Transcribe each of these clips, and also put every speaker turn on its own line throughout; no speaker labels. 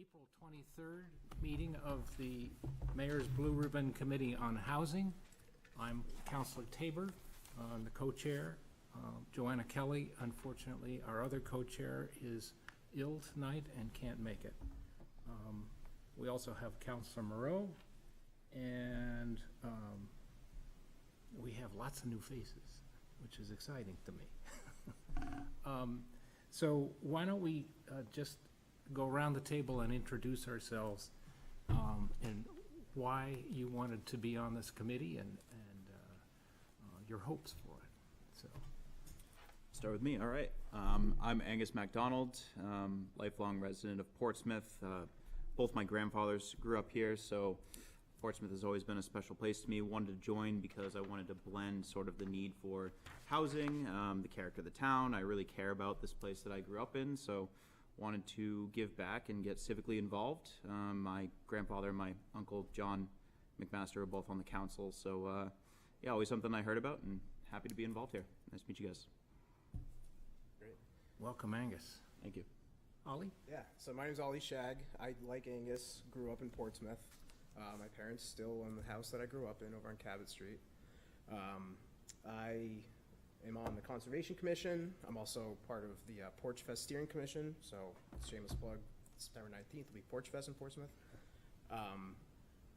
April 23rd meeting of the Mayor's Blue Ribbon Committee on Housing. I'm Councilor Tabor, the co-chair. Joanna Kelly, unfortunately, our other co-chair, is ill tonight and can't make it. We also have Councilor Moreau, and we have lots of new faces, which is exciting to me. So why don't we just go around the table and introduce ourselves, and why you wanted to be on this committee and your hopes for it. So
Start with me. All right. I'm Angus MacDonald, lifelong resident of Portsmouth. Both my grandfathers grew up here, so Portsmouth has always been a special place to me. Wanted to join because I wanted to blend sort of the need for housing, the character of the town. I really care about this place that I grew up in, so wanted to give back and get civically involved. My grandfather and my uncle John McMaster are both on the council, so yeah, always something I heard about, and happy to be involved here. Nice to meet you guys.
Great.
welcome, Angus.
Thank you.
Ollie?
Yeah, so my name's Ollie Shag. I, like Angus, grew up in Portsmouth. My parents still own the house that I grew up in over on Cabot Street. I am on the Conservation Commission. I'm also part of the Porch Fest Steering Commission, so shameless plug, September 19th will be Porch Fest in Portsmouth.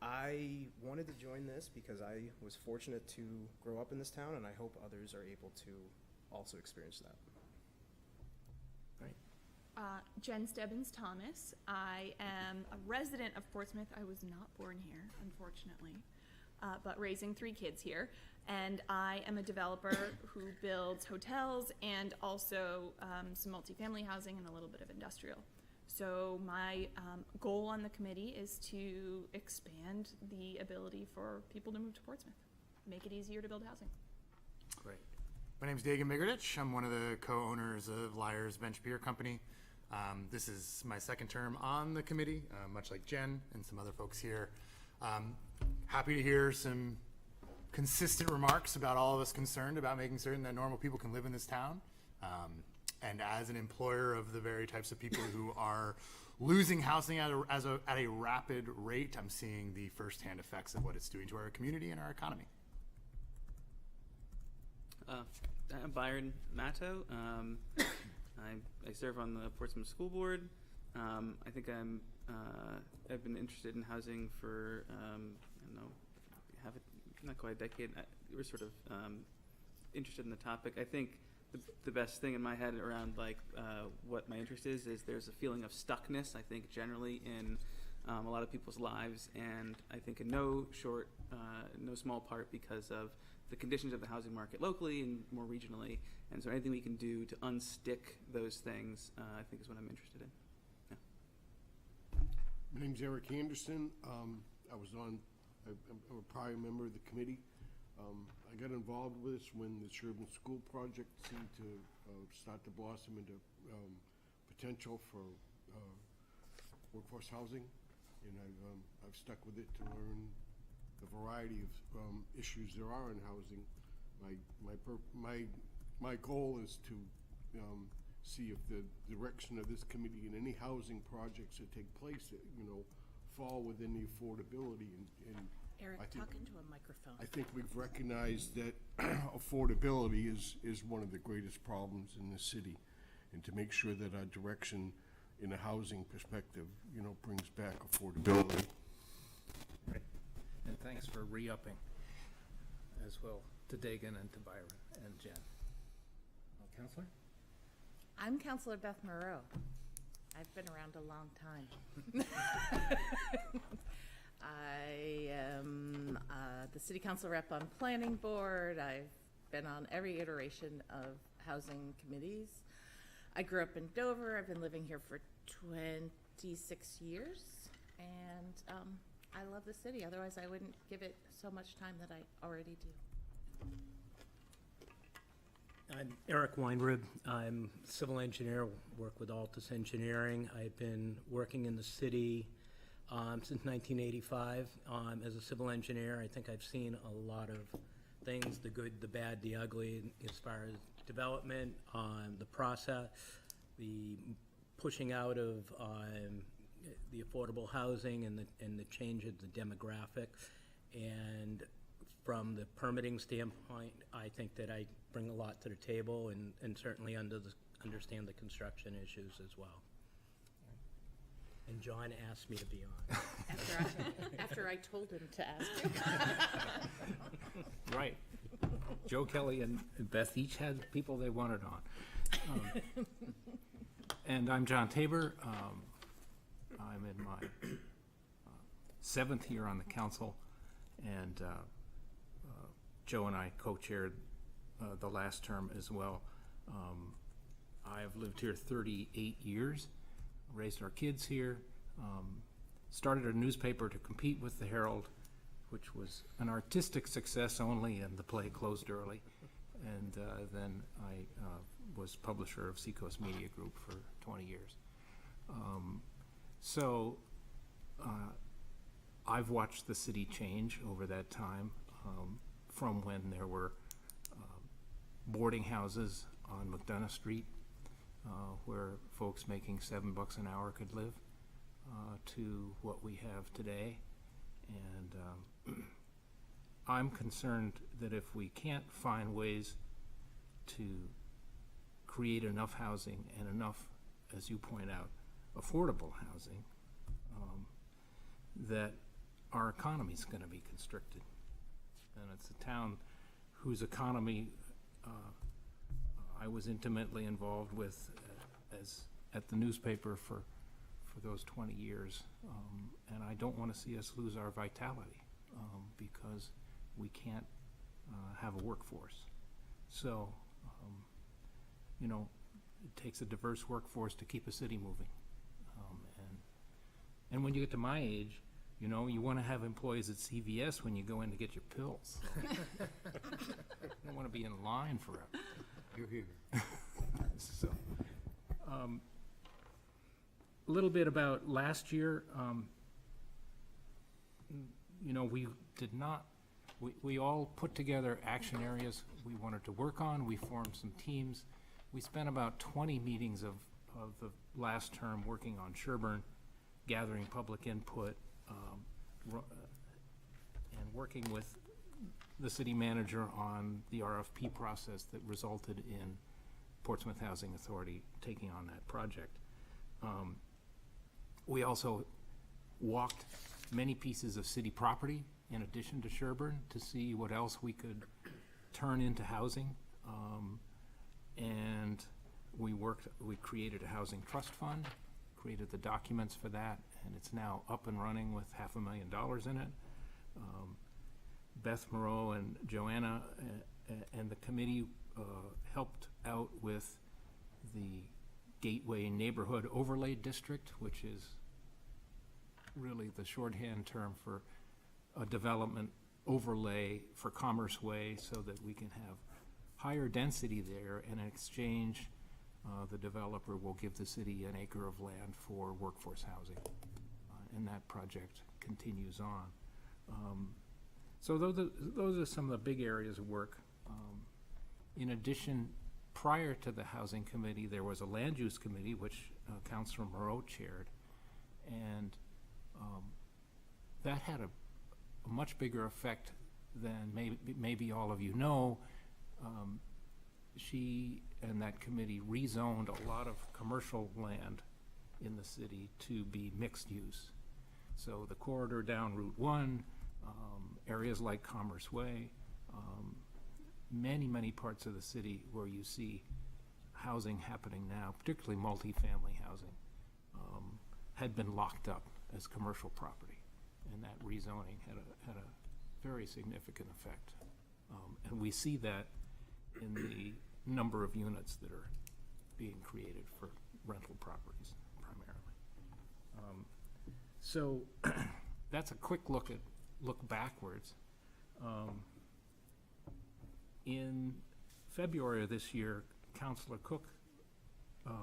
I wanted to join this because I was fortunate to grow up in this town, and I hope others are able to also experience that.
Right.
Jen Stebbins Thomas. I am a resident of Portsmouth. I was not born here, unfortunately, but raising 3 kids here. And I am a developer who builds hotels and also some multifamily housing and a little bit of industrial. So my goal on the committee is to expand the ability for people to move to Portsmouth, make it easier to build housing.
Great.
My name's Dagan Migradich. I'm one of the co-owners of Liars Bench Beer Company. This is my second term on the committee, much like Jen and some other folks here. Happy to hear some consistent remarks about all of us concerned about making certain that normal people can live in this town. And as an employer of the very types of people who are losing housing at a rapid rate, I'm seeing the firsthand effects of what it's doing to our community and our economy.
I'm Byron Matto. I serve on the Portsmouth School Board. I think I've been interested in housing for I don't know, not quite a decade. We're sort of interested in the topic. I think the best thing in my head around what my interest is there's a feeling of stuckness, I think, generally in a lot of people's lives, and I think in no small part because of the conditions of the housing market locally and more regionally. And so anything we can do to unstick those things, I think is what I'm interested in. Yeah.
My name's Eric Anderson. I'm a prior member of the committee. I got involved with this when the Sherburne School project seemed to start to blossom into potential for workforce housing, and I've stuck with it to learn the variety of issues there are in housing. My goal is to see if the direction of this committee and any housing projects that take place that fall within the affordability and
Eric, talk into a microphone.
I think we've recognized that affordability is one of the greatest problems in the city, and to make sure that our direction in a housing perspective, brings back affordability.
Right. And thanks for re-upping as well to Dagan and to Byron and Jen. Counselor?
I'm Counselor Beth Moreau. I've been around a long time. I am the city council rep on planning board. I've been on every iteration of housing committees. I grew up in Dover. I've been living here for 26 years, and I love the city. Otherwise, I wouldn't give it so much time that I already do.
I'm Eric Weinrib. I'm a civil engineer, work with Altus Engineering. I've been working in the city since 1985 as a civil engineer. I think I've seen a lot of things, the good, the bad, the ugly, as far as development, the process, the pushing out of the affordable housing and the change of the demographic. And from the permitting standpoint, I think that I bring a lot to the table and certainly understand the construction issues as well. And John asked me to be on.
After I told him to ask you.
Right. Joe Kelly and Beth each had people they wanted on. And I'm John Tabor. I'm in my 7th year on the council, and Joe and I co-chaired the last term as well. I have lived here 38 years, raised our kids here, started a newspaper to compete with the Herald, which was an artistic success only, and the play closed early. And then I was publisher of Seacoast Media Group for 20 years. So I've watched the city change over that time, from when there were boarding houses on McDonough Street, where folks making $7 an hour could live, to what we have today. And I'm concerned that if we can't find ways to create enough housing and enough, as you point out, affordable housing, that our economy's going to be constricted. And it's a town whose economy I was intimately involved with as at the newspaper for those 20 years. And I don't want to see us lose our vitality because we can't have a workforce. So, you know, it takes a diverse workforce to keep a city moving. And when you get to my age, you know, you want to have employees at CVS when you go in to get your pills. So you don't want to be in line forever.
You're here.
So, a little bit about last year. You know, we all put together action areas we wanted to work on. We formed some teams. We spent about 20 meetings of the last term working on Sherburne, gathering public input, and working with the city manager on the RFP process that resulted in Portsmouth Housing Authority taking on that project. We also walked many pieces of city property in addition to Sherburne to see what else we could turn into housing. And we created a housing trust fund, created the documents for that, and it's now up and running with $500,000 in it. Beth Moreau and Joanna and the committee helped out with the Gateway Neighborhood Overlay District, which is really the shorthand term for a development overlay for Commerce Way so that we can have higher density there, and in exchange, the developer will give the city an acre of land for workforce housing. And that project continues on. So those are some of the big areas of work. In addition, prior to the Housing Committee, there was a Land Use Committee, which Councilor Moreau chaired, and that had a much bigger effect than maybe all of you know. She and that committee rezoned a lot of commercial land in the city to be mixed use. So the corridor down Route 1, areas like Commerce Way, many parts of the city where you see housing happening now, particularly multifamily housing, had been locked up as commercial property. And that rezoning had a very significant effect. And we see that in the number of units that are being created for rental properties primarily. So that's a quick look backwards. In February of this year, Councilor Cook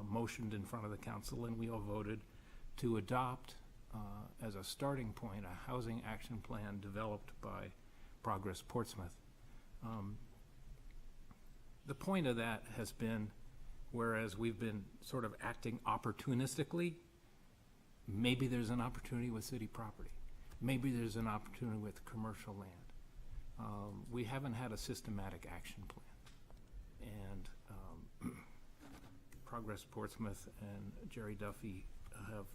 motioned in front of the council, and we all voted to adopt as a starting point a housing action plan developed by Progress Portsmouth. The point of that has been, whereas we've been sort of acting opportunistically, maybe there's an opportunity with city property. Maybe there's an opportunity with commercial land. We haven't had a systematic action plan. And Progress Portsmouth and Jerry Duffy have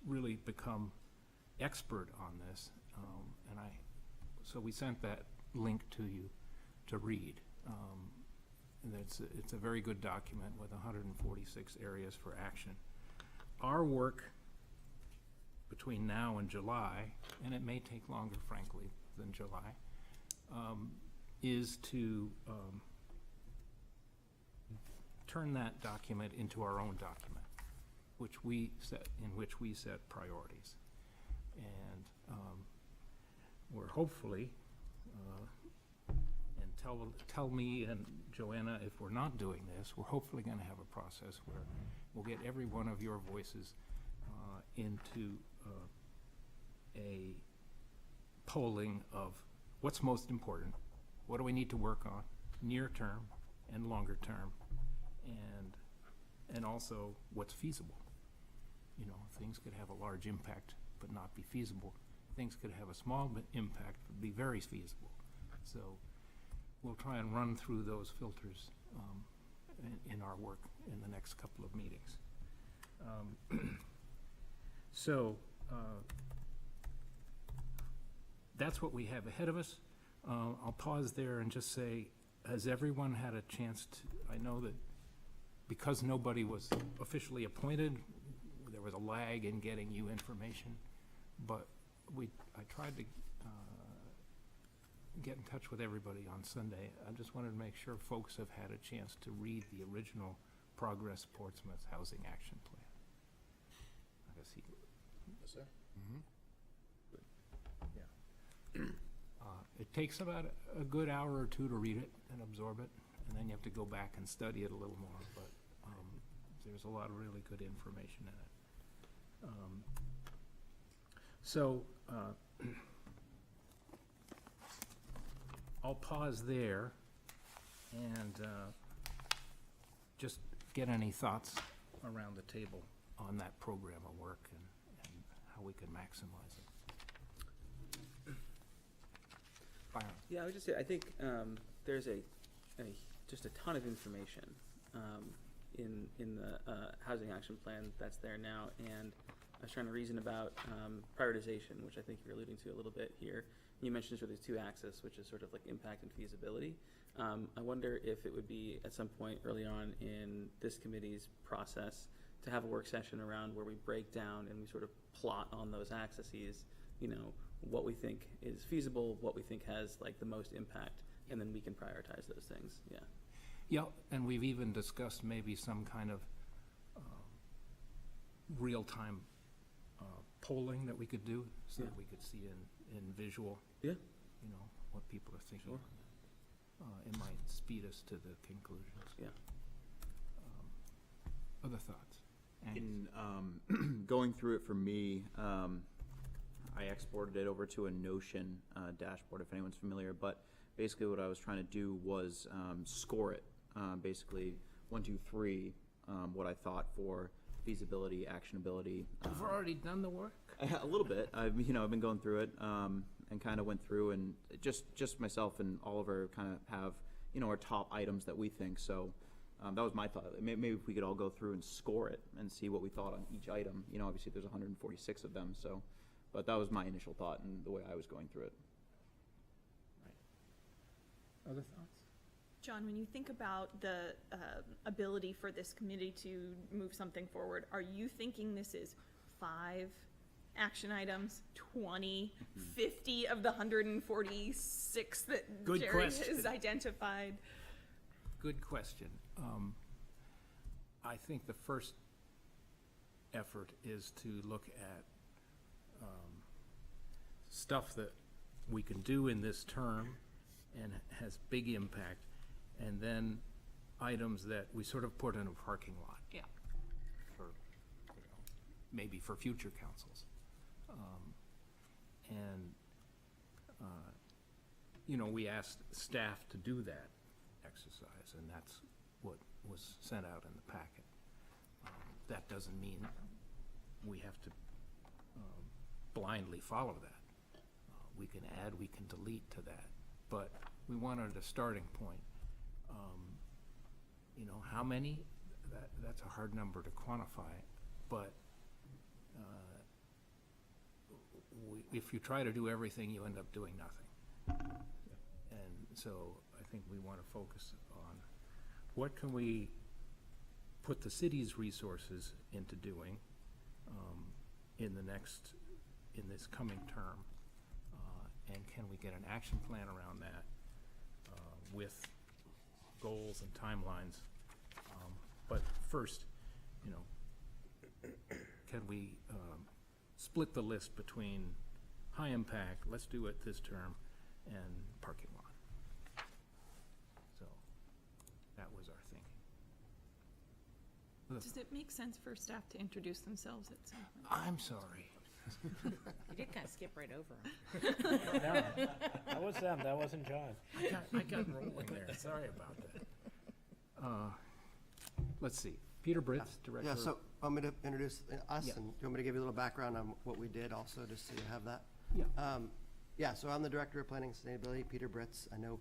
really become expert on this. So we sent that link to you to read. And it's a very good document with 146 areas for action. Our work between now and July, and it may take longer, frankly, than July, is to turn that document into our own document, in which we set priorities. And we're hopefully, and tell me and Joanna if we're not doing this, we're hopefully going to have a process where we'll get every one of your voices into a polling of what's most important, what do we need to work on, near term and longer term, and also what's feasible. You know, things could have a large impact but not be feasible. Things could have a small impact but be very feasible. So we'll try and run through those filters in our work in the next couple of meetings. That's what we have ahead of us. I'll pause there and just say, has everyone had a chance to, I know that because nobody was officially appointed, there was a lag in getting you information, but I tried to get in touch with everybody on Sunday. I just wanted to make sure folks have had a chance to read the original Progress Portsmouth Housing Action Plan. I guess
Yes, sir.
it takes about a good hour or two to read it and absorb it, and then you have to go back and study it a little more, but there's a lot of really good information in it. I'll pause there and just get any thoughts around the table on that program of work and how we can maximize it. Byron.
Yeah, I would just say, I think there's just a ton of information in the housing action plan that's there now, and I was trying to reason about prioritization, which I think you're alluding to a little bit here. You mentioned sort of these two axes, which is sort of like impact and feasibility. I wonder if it would be at some point early on in this committee's process to have a work session around where we break down and we sort of plot on those axes, you know, what we think is feasible, what we think has like the most impact, and then we can prioritize those things. Yeah.
Yeah, and we've even discussed maybe some kind of real-time polling that we could do so that we could see in visual,
Yeah.
you know, what people are thinking.
Sure.
It might speed us to the conclusions.
Yeah.
Other thoughts?
In going through it for me, I exported it over to a Notion dashboard, if anyone's familiar, but basically what I was trying to do was score it, basically 1, 2, 3, what I thought for feasibility, actionability.
You've already done the work?
A little bit. I've been going through it and kind of went through, and just myself and Oliver kind of have, our top items that we think. So that was my thought. Maybe if we could all go through and score it and see what we thought on each item. Obviously there's 146 of them, so, but that was my initial thought and the way I was going through it.
Other thoughts?
John, when you think about the ability for this committee to move something forward, are you thinking this is 5 action items, 20, 50 of the 146 that
Good
Jerry
question.
has identified?
Good question. I think the first effort is to look at stuff that we can do in this term and has big impact, and then items that we sort of put in a parking lot.
Yeah.
For, maybe for future councils. We asked staff to do that exercise, and that's what was sent out in the packet. That doesn't mean we have to blindly follow that. We can add, we can delete to that, but we wanted a starting point. You know, how many? That's a hard number to quantify, but if you try to do everything, you end up doing nothing. And so I think we want to focus on what can we put the city's resources into doing in this coming term, and can we get an action plan around that with goals and timelines? But first, you know, can we split the list between high impact, let's do it this term, and parking lot? So that was our thinking.
Does it make sense for staff to introduce themselves at some point?
I'm sorry.
You did kind of skip right over them.
No, that was them, that wasn't John.
I got rolling there, sorry about that. Let's see, Peter Britz, Director.
Yeah, so want me to introduce us,
Yeah.
and you want me to give you a little background on what we did also, just so you have that?
Yeah.
Yeah, so I'm the Director of Planning and Sustainability, Peter Britz. I know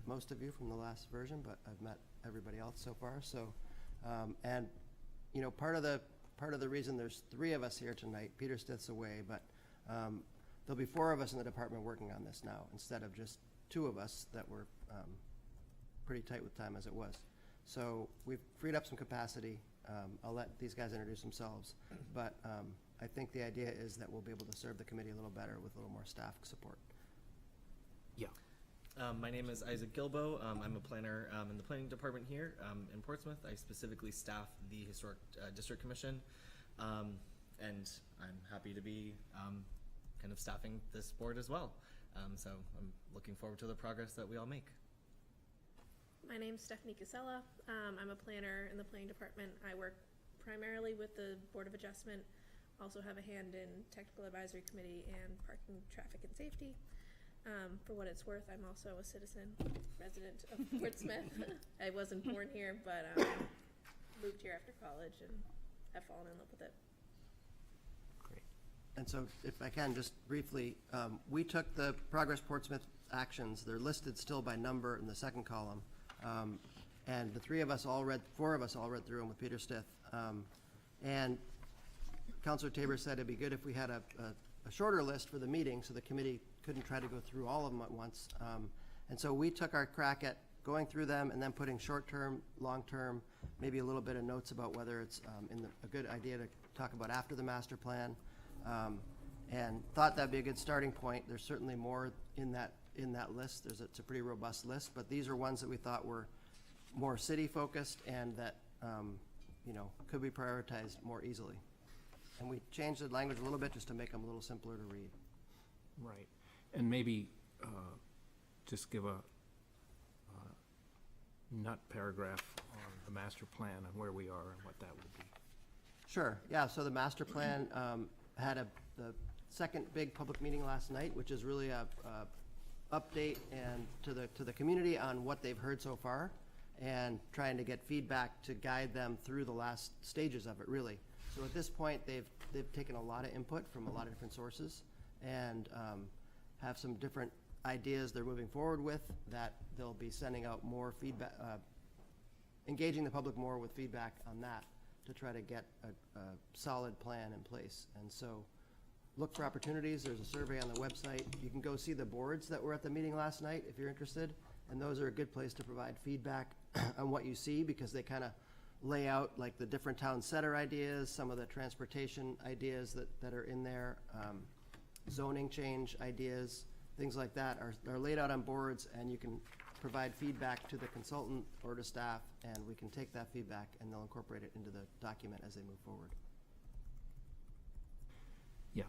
most of you from the last version, but I've met everybody else so far, so, and, you know, part of the reason there's 3 of us here tonight, Peter Stith's away, but there'll be 4 of us in the department working on this now, instead of just 2 of us that were pretty tight with time as it was. So we've freed up some capacity. I'll let these guys introduce themselves, but I think the idea is that we'll be able to serve the committee a little better with a little more staff support.
Yeah.
My name is Isaac Gilbo. I'm a planner in the planning department here in Portsmouth. I specifically staff the Historic District Commission, and I'm happy to be kind of staffing this board as well. So I'm looking forward to the progress that we all make.
My name's Stephanie Casella. I'm a planner in the planning department. I work primarily with the Board of Adjustment, also have a hand in Technical Advisory Committee and Parking, Traffic, and Safety. For what it's worth, I'm also a citizen, resident of Portsmouth. I wasn't born here, but moved here after college and have fallen in love with it.
Great.
And so if I can, just briefly, we took the Progress Portsmouth actions. They're listed still by number in the second column. And the 4 of us all read through them with Peter Stith. And Councilor Tabor said it'd be good if we had a shorter list for the meeting so the committee couldn't try to go through all of them at once. And so we took our crack at going through them and then putting short-term, long-term, maybe a little bit of notes about whether it's a good idea to talk about after the master plan. And thought that'd be a good starting point. There's certainly more in that list. It's a pretty robust list, but these are ones that we thought were more city-focused and that, you know, could be prioritized more easily. And we changed the language a little bit just to make them a little simpler to read.
Right, and maybe just give a nut paragraph on the master plan and where we are and what that would be.
Sure, yeah, so the master plan had the second big public meeting last night, which is really a update and to the community on what they've heard so far and trying to get feedback to guide them through the last stages of it, really. So at this point, they've taken a lot of input from a lot of different sources and have some different ideas they're moving forward with that they'll be sending out more feedback, engaging the public more with feedback on that to try to get a solid plan in place. And so look for opportunities. There's a survey on the website. You can go see the boards that were at the meeting last night if you're interested. And those are a good place to provide feedback on what you see because they kind of lay out like the different town center ideas, some of the transportation ideas that are in there, zoning change ideas, things like that are laid out on boards, and you can provide feedback to the consultant or to staff, and we can take that feedback and they'll incorporate it into the document as they move forward.
Yeah,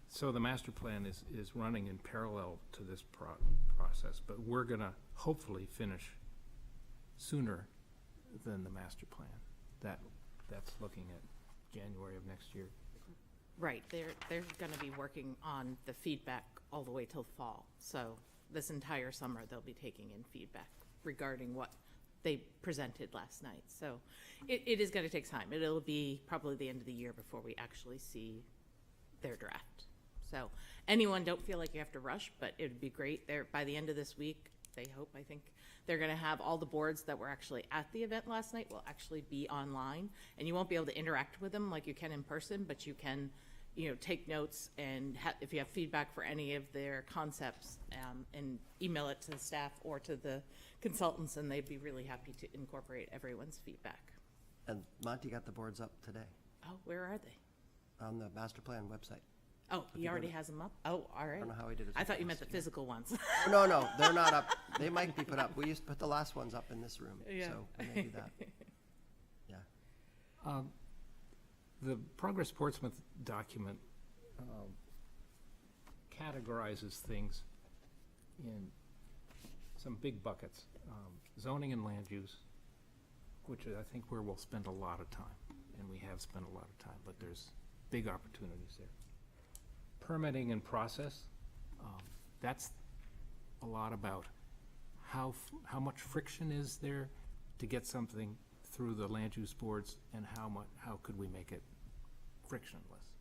so the master plan is running in parallel to this process, but we're gonna hopefully finish sooner than the master plan. That's looking at January of next year.
Right, they're gonna be working on the feedback all the way till fall. So this entire summer, they'll be taking in feedback regarding what they presented last night. So it is gonna take time. It'll be probably the end of the year before we actually see their draft. So anyone, don't feel like you have to rush, but it would be great. There, by the end of this week, I think they're going to have all the boards that were actually at the event last night will actually be online, and you won't be able to interact with them like you can in person, but you can, take notes, and if you have feedback for any of their concepts, and email it to the staff or to the consultants, and they'd be really happy to incorporate everyone's feedback.
And Monty got the boards up today
Oh, where are they?
on the master plan website.
Oh,
you
he
go
already
to-
has them up? Oh, all right.
I don't know how he did his.
I thought you meant
last
the
year.
physical ones.
Oh, no, they're not up. They might be put up. We used to put the last ones up in this room,
Yeah.
so we may do that. Yeah.
The Progress Portsmouth document categorizes things in some big buckets. Zoning and land use, which is, I think, where we'll spend a lot of time, and we have spent a lot of time, but there's big opportunities there. Permitting and process, that's a lot about how much friction is there to get something through the land use boards, and how could we make it frictionless.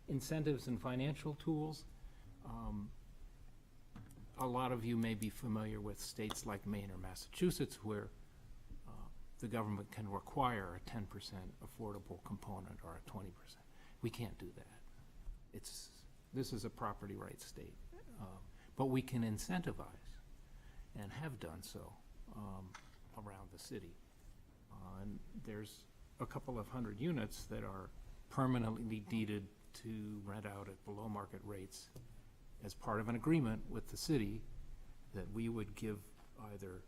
Incentives and financial tools. A lot of you may be familiar with states like Maine or Massachusetts where the government can require a 10% affordable component or a 20%. We can't do that. This is a property rights state. But we can incentivize, and have done so, around the city. And there's a couple of hundred units that are permanently deeded to rent out at below market rates as part of an agreement with the city that we would give either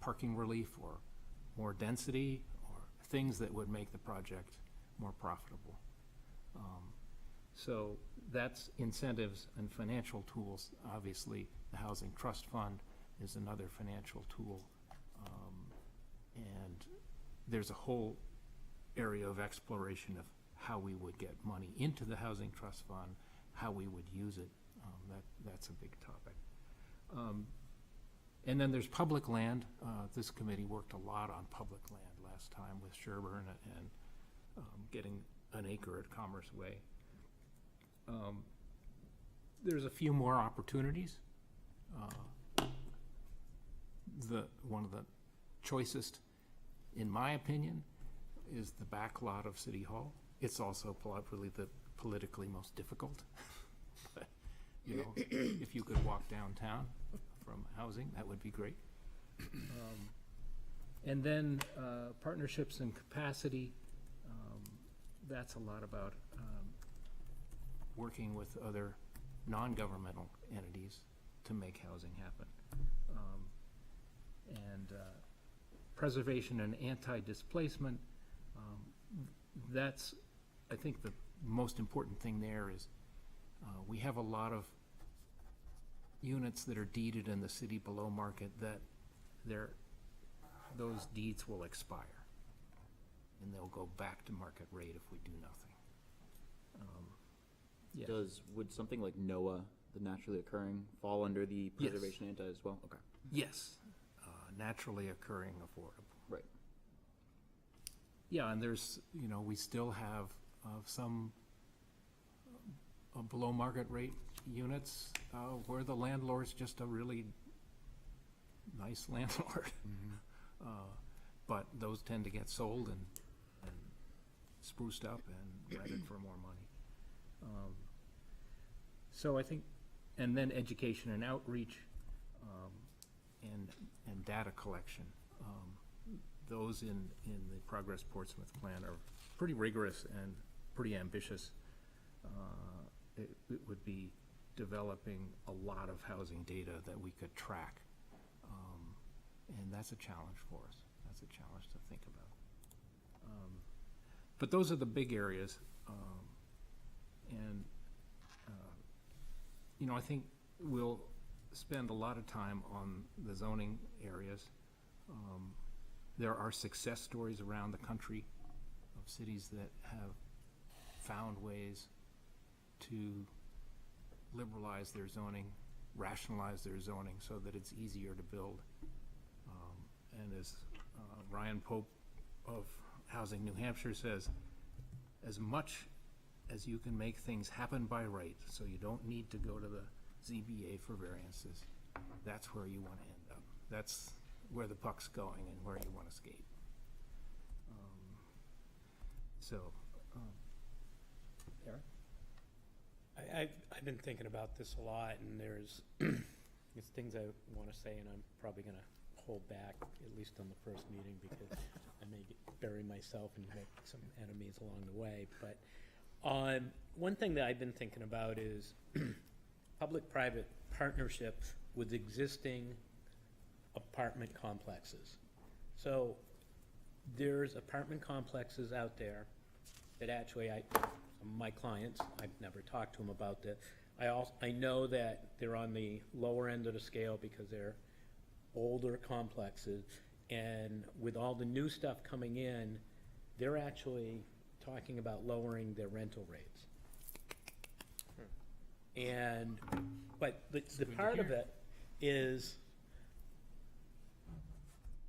parking relief or more density or things that would make the project more profitable. So that's incentives and financial tools. Obviously, the Housing Trust Fund is another financial tool. And there's a whole area of exploration of how we would get money into the Housing Trust Fund, how we would use it. That's a big topic. And then there's public land. This committee worked a lot on public land last time with Sherburne and getting an acre at Commerce Way. There's a few more opportunities. One of the choicest, in my opinion, is the back lot of City Hall. It's also probably the politically most difficult. But, if you could walk downtown from housing, that would be great. And then partnerships and capacity. That's a lot about working with other non-governmental entities to make housing happen. And preservation and anti-displacement, that's, I think the most important thing there is we have a lot of units that are deeded in the city below market that those deeds will expire, and they'll go back to market rate if we do nothing. Yeah.
Would something like NOAA, the naturally occurring, fall under the
Yes.
preservation anti as well? Okay.
Yes, naturally occurring affordable.
Right.
Yeah, and there's, we still have some below market rate units where the landlord's just a really nice landlord. But those tend to get sold and spruced up and rented for more money. So I think, and then education and outreach, and data collection. Those in the Progress Portsmouth plan are pretty rigorous and pretty ambitious. It would be developing a lot of housing data that we could track. And that's a challenge for us. That's a challenge to think about. But those are the big areas. I think we'll spend a lot of time on the zoning areas. There are success stories around the country of cities that have found ways to liberalize their zoning, rationalize their zoning so that it's easier to build. And as Ryan Pope of Housing New Hampshire says, as much as you can make things happen by right, so you don't need to go to the ZBA for variances. That's where you want to end up. That's where the puck's going and where you want to skate. Eric?
I've been thinking about this a lot, and there's things I want to say, and I'm probably going to hold back, at least on the first meeting, because I may bury myself and make some enemies along the way. But one thing that I've been thinking about is public-private partnerships with existing apartment complexes. So there's apartment complexes out there that actually my clients, I've never talked to them about that. I know that they're on the lower end of the scale because they're older complexes, and with all the new stuff coming in, they're actually talking about lowering their rental rates. But the part of it is,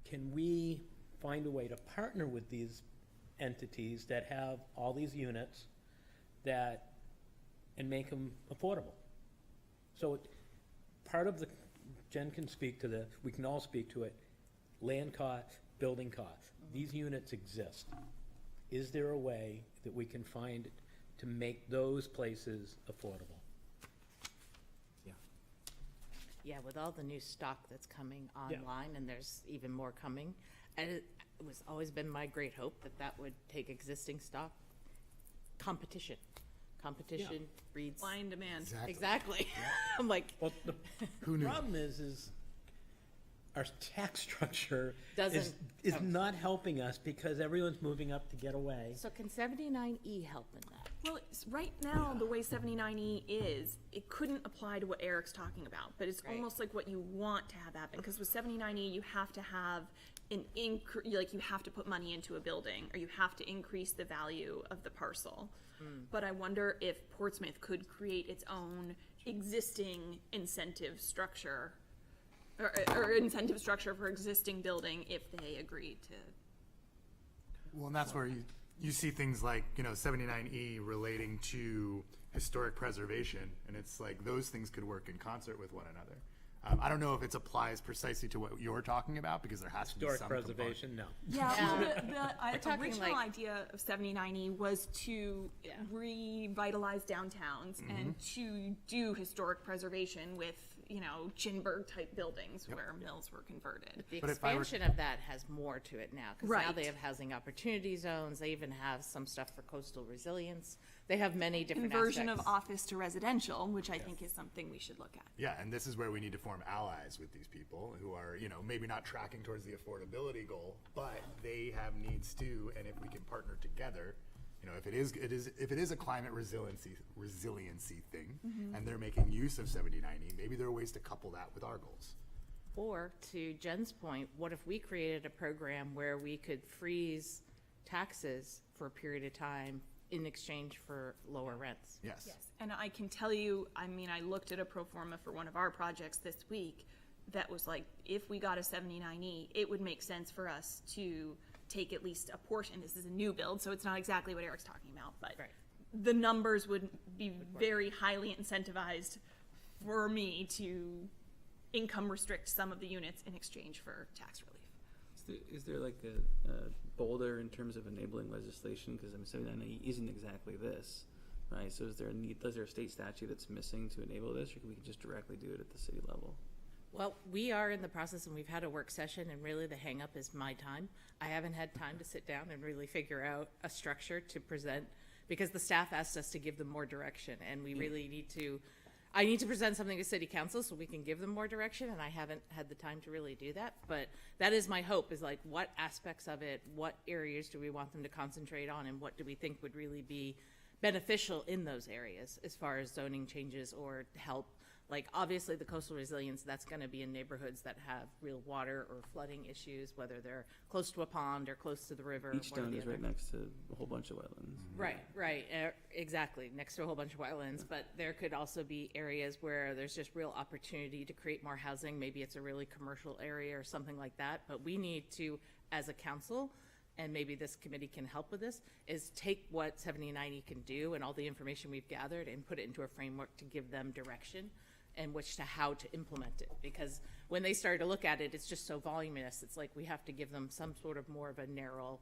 can we find a way to partner with these entities that have all these units and make them affordable? So part of Jen can speak to we can all speak to it, land costs, building costs. These units exist. Is there a way that we can find to make those places affordable?
Yeah, with all the new stock that's coming online, and there's even more coming, and it was always been my great hope that would take existing stock. Competition breeds
Supply and demand.
exactly. I'm like,
Well, the problem is our tax structure is not helping us because everyone's moving up to get away.
so can 79E help in that?
Well, right now, the way 79E is, it couldn't apply to what Eric's talking about, but it's
Right.
almost like what you want to have happen, because with 79E, you have to have you have to put money into a building, or you have to increase the value of the parcel. But I wonder if Portsmouth could create its own existing incentive structure, or incentive structure for existing building if they agreed to.
Well, and that's where you see things like, 79E relating to historic preservation, and it's like those things could work in concert with one another. I don't know if it applies precisely to what you're talking about, because there has to be some
Historic preservation, no.
Yeah,
We're talking
original
like-
idea of 79E was to revitalize downtowns and to do historic preservation with, Chinburg-type buildings where mills were converted.
The
But if I were-
expansion of that has more to it now, because now
Right.
they have housing opportunity zones, they even have some stuff for coastal resilience. They have many different
Conversion of
aspects.
office to residential, which I think is something we should look at.
Yeah, and this is where we need to form allies with these people who are, maybe not tracking towards the affordability goal, but they have needs too, and if we can partner together, if it is a climate resiliency thing, and they're making use of 79E, maybe there are ways to couple that with our goals.
Or, to Jen's point, what if we created a program where we could freeze taxes for a period of time in exchange for lower rents?
Yes.
And I can tell you, I looked at a pro forma for one of our projects this week that was like, if we got a 79E, it would make sense for us to take at least a portion. This is a new build, so it's not exactly what Eric's talking about, but
Right.
the numbers would be very highly incentivized for me to income restrict some of the units in exchange for tax relief.
Is there like a bolder in terms of enabling legislation? Because 79E isn't exactly this, right? So is there a state statute that's missing to enable this, or can we just directly do it at the city level?
Well, we are in the process, and we've had a work session, and really the hang-up is my time. I haven't had time to sit down and really figure out a structure to present, because the staff asked us to give them more direction, and we really I need to present something to city council so we can give them more direction, and I haven't had the time to really do that. But that is my hope, is like, what aspects of it, what areas do we want them to concentrate on, and what do we think would really be beneficial in those areas as far as zoning changes or help. Like, obviously, the coastal resilience, that's going to be in neighborhoods that have real water or flooding issues, whether they're close to a pond or close to the river. one or
Beachtown
the
is
other.
right next to a whole bunch of wetlands.
Right, exactly, next to a whole bunch of wetlands, but there could also be areas where there's just real opportunity to create more housing. Maybe it's a really commercial area or something like that, but we need to, as a council, and maybe this committee can help with this, is take what 7090 can do and all the information we've gathered and put it into a framework to give them direction and how to implement it. Because when they started to look at it, it's just so voluminous. It's like we have to give them some sort of more of a narrow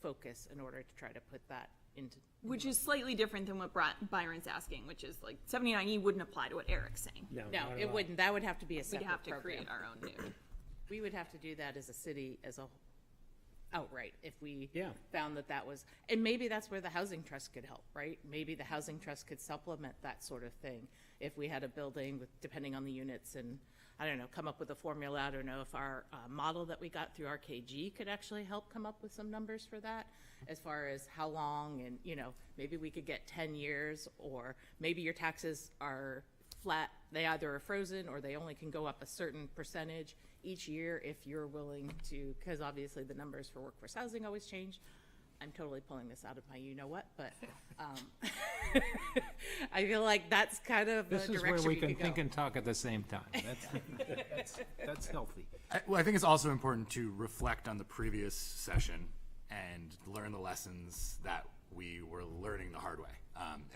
focus in order to try to put that into.
Which is slightly different than what Byron's asking, which is like 79E wouldn't apply to what Eric's saying.
No, it wouldn't. That would have to be a
We'd
separate
have to
program.
create our own new.
We would have to do that as a city as a outright if we
Yeah.
found that was, and maybe that's where the housing trust could help, right? Maybe the housing trust could supplement that sort of thing. If we had a building with, depending on the units, and I don't know, come up with a formula. I don't know if our model that we got through RKG could actually help come up with some numbers for that, as far as how long, and maybe we could get 10 years, or maybe your taxes are flat. They either are frozen or they only can go up a certain percentage each year if you're willing to, because obviously the numbers for workforce housing always change. I'm totally pulling this out of my you-know-what, but I feel like that's kind of the
This is
direction
where we
we
can
could
think
go.
and talk at the same time. That's healthy.
Well, I think it's also important to reflect on the previous session and learn the lessons that we were learning the hard way.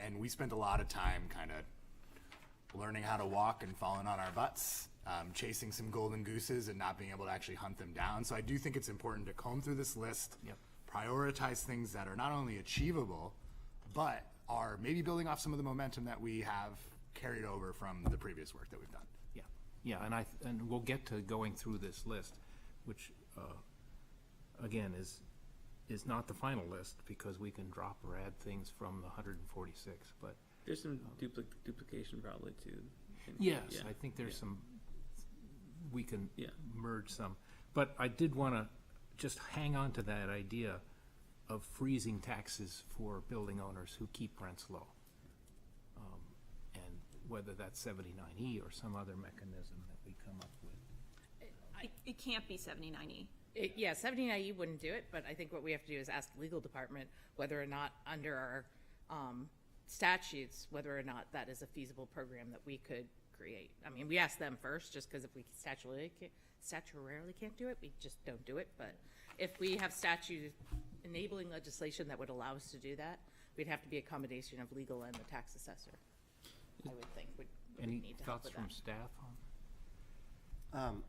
And we spent a lot of time kind of learning how to walk and falling on our butts, chasing some golden gooses and not being able to actually hunt them down. So I do think it's important to comb through this list, prioritize things that are not only achievable, but are maybe building off some of the momentum that we have carried over from the previous work that we've done.
Yeah, and we'll get to going through this list, which, again, is not the final list, because we can drop or add things from the 146, but.
There's some duplication probably too.
Yes,
Yeah.
I think there's some, we can
Yeah.
merge some. But I did want to just hang on to that idea of freezing taxes for building owners who keep rents low. And whether that's 79E or some other mechanism that we come up with.
It can't be 79E.
79E wouldn't do it, but I think what we have to do is ask the legal department whether or not under our statutes, whether or not that is a feasible program that we could create. I mean, we ask them first, just because if we statutorily can't do it, we just don't do it. But if we have statute enabling legislation that would allow us to do that, we'd have to be a combination of legal and the tax assessor, I would think, would
Any
need to help
thoughts
with
from
that.
staff on?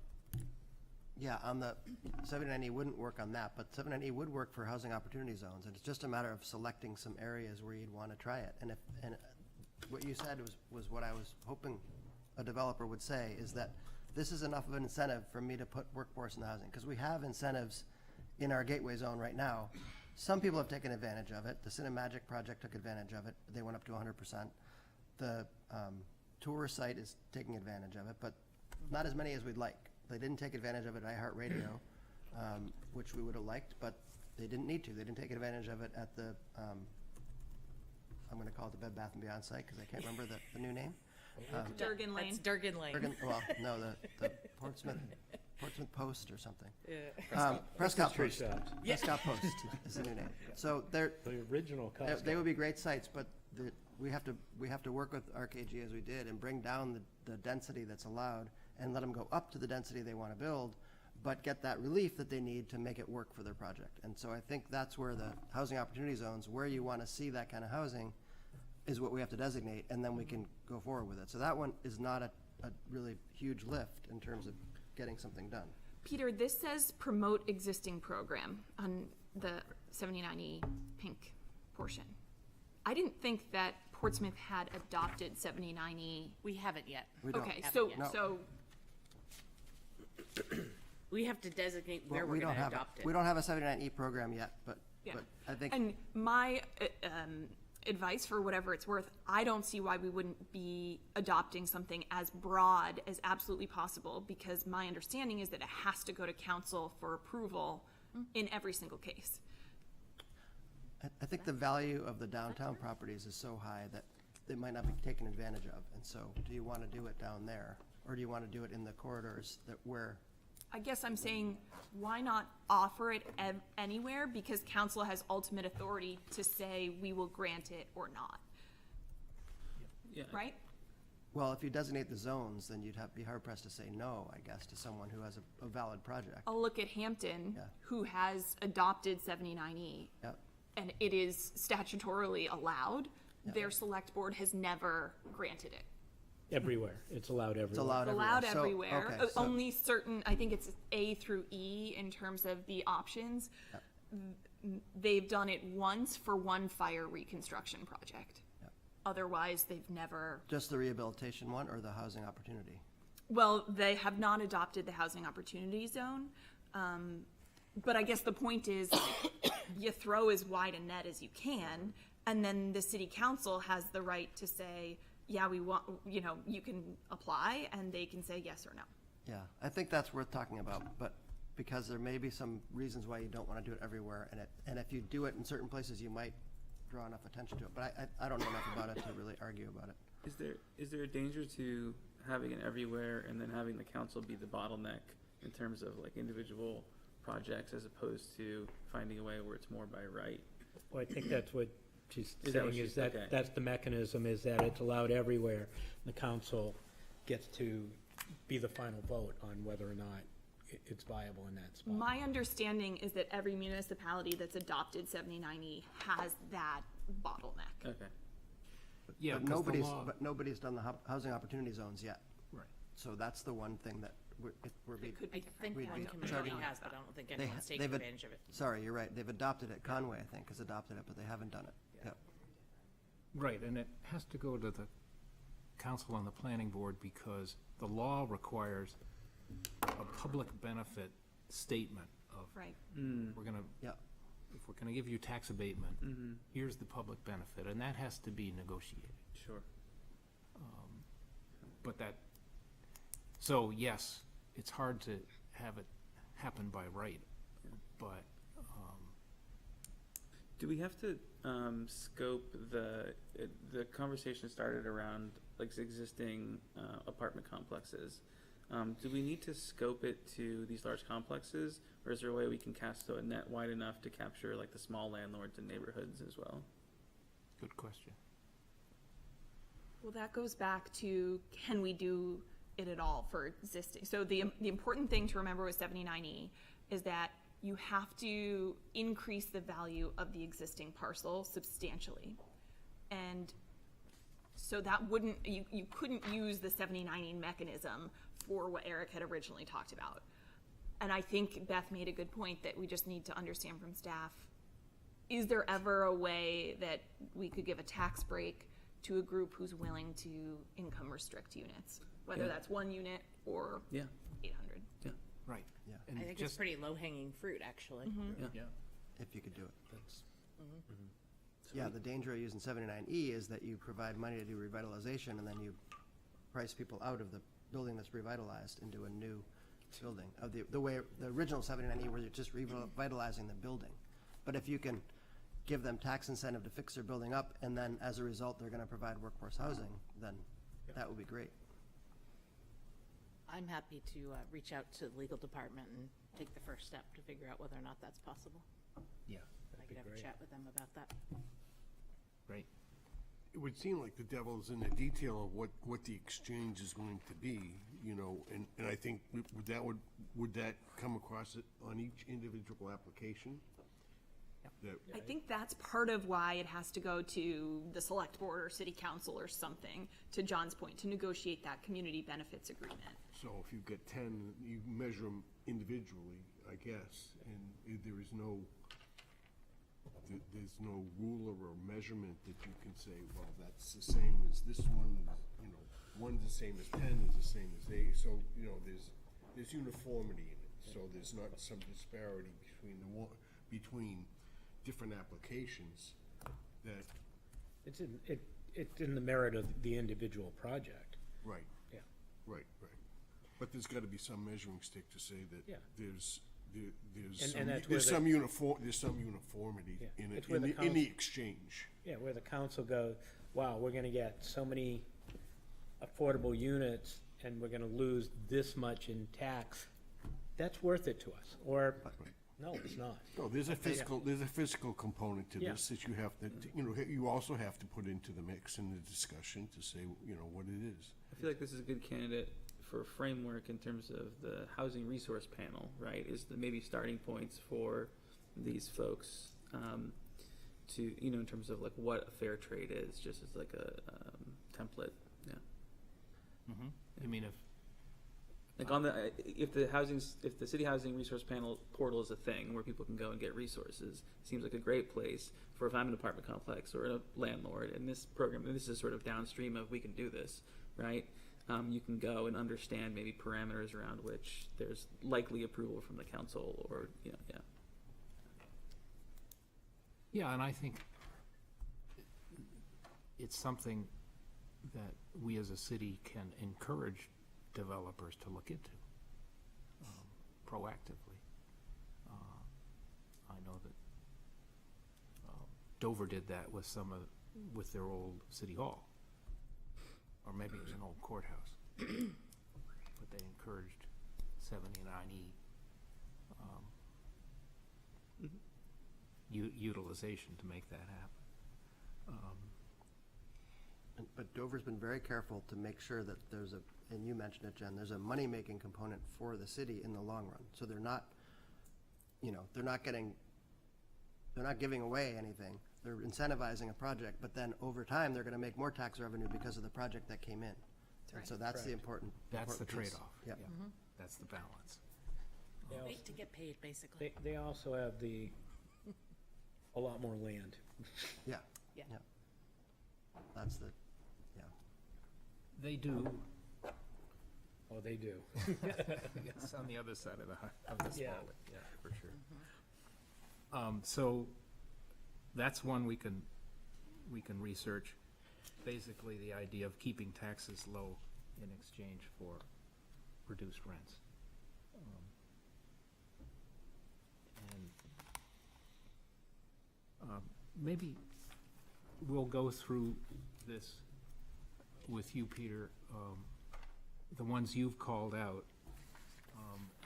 Yeah, on the 79E wouldn't work on that, but 79E would work for housing opportunity zones, and it's just a matter of selecting some areas where you'd want to try it. And what you said was what I was hoping a developer would say, is that this is enough of an incentive for me to put workforce in the housing, because we have incentives in our gateway zone right now. Some people have taken advantage of it. The Cinemagic project took advantage of it. They went up to 100%. The tour site is taking advantage of it, but not as many as we'd like. They didn't take advantage of it at iHeartRadio, which we would have liked, but they didn't need to. They didn't take advantage of it at the, I'm going to call it the Bed Bath & Beyond site, because I can't remember the new name.
Durgan Lane.
That's Durgan Lane.
Well, no, the Portsmouth Post or something.
Yeah.
Prescott
Tree
Post.
shops.
Prescott Post is the new name. So they're,
The original Costco.
they would be great sites, but we have to work with RKG as we did and bring down the density that's allowed and let them go up to the density they want to build, but get that relief that they need to make it work for their project. And so I think that's where the housing opportunity zones, where you want to see that kind of housing, is what we have to designate, and then we can go forward with it. So that one is not a really huge lift in terms of getting something done.
Peter, this says promote existing program on the 79E pink portion. I didn't think that Portsmouth had adopted 79E.
We haven't yet.
We don't.
Okay,
Haven't
so,
yet.
No.
so
We have to designate where
Well,
we're
we
going
don't
to
have
adopt it.
We don't have a 79E program yet, but
Yeah.
I think.
And my advice, for whatever it's worth, I don't see why we wouldn't be adopting something as broad as absolutely possible, because my understanding is that it has to go to council for approval in every single case.
I think the value of the downtown properties is so high that they might not be taken advantage of. And so, do you want to do it down there? Or do you want to do it in the corridors where?
I guess I'm saying, why not offer it anywhere? Because council has ultimate authority to say we will grant it or not,
Yeah.
right?
Well, if you designate the zones, then you'd be hard pressed to say no, I guess, to someone who has a valid project.
I'll look at Hampton,
Yeah.
who has adopted 79E,
Yep.
and it is statutorily allowed. Their select board has never granted it.
Everywhere. It's allowed everywhere.
It's allowed everywhere.
Allowed
So,
everywhere.
okay, so-
Only certain, I think it's A through E in terms of the options. They've done it once for one fire reconstruction project.
Yep.
Otherwise, they've never,
Just the rehabilitation one or the housing opportunity?
well, they have not adopted the housing opportunity zone. But I guess the point is, you throw as wide a net as you can, and then the city council has the right to say, yeah, we want, you can apply, and they can say yes or no.
Yeah, I think that's worth talking about, but because there may be some reasons why you don't want to do it everywhere, and if you do it in certain places, you might draw enough attention to it, but I don't know enough about it to really argue about it.
Is there a danger to having it everywhere and then having the council be the bottleneck in terms of like individual projects as opposed to finding a way where it's more by right?
Well, I think that's what she's
Is that what
saying, is
she's- okay.
that, that's the mechanism, is that it's allowed everywhere. The council gets to be the final vote on whether or not it's viable in that spot.
My understanding is that every municipality that's adopted 79E has that bottleneck.
Okay.
Yeah,
But
'cause the
nobody's,
law-
but nobody's done the housing opportunity zones yet.
Right.
So that's the one thing that we're
It
being,
could
I
be different.
think
We'd
one
be
community
charging-
has, but I don't think
They
anyone's
ha-
taken
they've ad-
advantage of it.
sorry, you're right, they've adopted it, Conway, I think, has adopted it, but they haven't done it. Yep.
Right, and it has to go to the council and the planning board because the law requires a public benefit statement of,
Right.
we're gonna,
Yep.
if we're gonna give you tax abatement, here's the public benefit, and that has to be negotiated.
Sure.
But that, so yes, it's hard to have it happen by right, but,
Do we have to scope the conversation started around like existing apartment complexes? Do we need to scope it to these large complexes, or is there a way we can cast a net wide enough to capture like the small landlords and neighborhoods as well?
good question.
Well, that goes back to, can we do it at all for existing? So the important thing to remember with 79E is that you have to increase the value of the existing parcel substantially. And so that wouldn't, you couldn't use the 79E mechanism for what Eric had originally talked about. And I think Beth made a good point that we just need to understand from staff, is there ever a way that we could give a tax break to a group who's willing to income restrict units? Whether
Yeah.
that's one unit or
Yeah.
800.
Right.
Yeah.
And
I think it's
just-
pretty low-hanging fruit, actually.
Yeah.
If you could do it.
That's,
Yeah, the danger of using 79E is that you provide money to do revitalization, and then you price people out of the building that's revitalized into a new building. Of the way, the original 79E, where you're just revitalizing the building. But if you can give them tax incentive to fix their building up, and then as a result, they're gonna provide workforce housing, then that would be great.
I'm happy to reach out to the legal department and take the first step to figure out whether or not that's possible.
yeah,
I
that'd
could
be
have a
great.
chat with them about that.
Right.
It would seem like the devil's in the detail of what the exchange is going to be, you know, and I think would that come across it on each individual application? That,
I think that's part of why it has to go to the select board or city council or something, to John's point, to negotiate that community benefits agreement.
so if you've got 10, you measure them individually, I guess, and there's no ruler or measurement that you can say, well, that's the same as this one, you know, one's the same as 10, is the same as 8, so, you know, there's uniformity in it, so there's not some disparity between different applications that,
It's in the merit of the individual project.
right.
Yeah.
Right. But there's gotta be some measuring stick to say
Yeah.
that there's
And that's where
some
the-
uniformity
Yeah,
in
it's
it,
where
in
the
the
council-
exchange.
Yeah, where the council goes, wow, we're gonna get so many affordable units and we're gonna lose this much in tax. That's worth it to us. Or No, it's not.
No, there's a physical component to
Yeah.
this that you have to, you also have to put into the mix in the discussion to say, what it is.
I feel like this is a good candidate for a framework in terms of the housing resource panel, right? Is the maybe starting points for these folks to, in terms of like what a fair trade is, just as like a template. Yeah.
I mean,
Like on the if the city housing resource panel portal is a thing where people can go and get resources, it seems like a great place for if I'm an apartment complex or a landlord, and this program, and this is sort of downstream of we can do this, right? You can go and understand maybe parameters around which there's likely approval from the council, or yeah.
yeah, and I think it's something that we as a city can encourage developers to look into proactively. I know that Dover did that with their old city hall, or maybe it was an old courthouse, but they encouraged 79E utilization to make that happen.
But Dover's been very careful to make sure that there's and you mentioned it, Jen, there's a money-making component for the city in the long run. So they're not, they're not giving away anything. They're incentivizing a project, but then over time, they're gonna make more tax revenue because of the project that came in. And so that's the important
That's the
piece.
trade-off.
Yep.
Yeah. That's the balance.
They also-
Wait to get paid, basically.
They also have a lot more land.
Yeah.
Yeah.
That's the,
They do.
Oh, they do.
Yes, on the other side of the
Yeah.
spot, yeah, for sure. So that's one we can research. Basically, the idea of keeping taxes low in exchange for reduced rents. Maybe we'll go through this with you, Peter, the ones you've called out,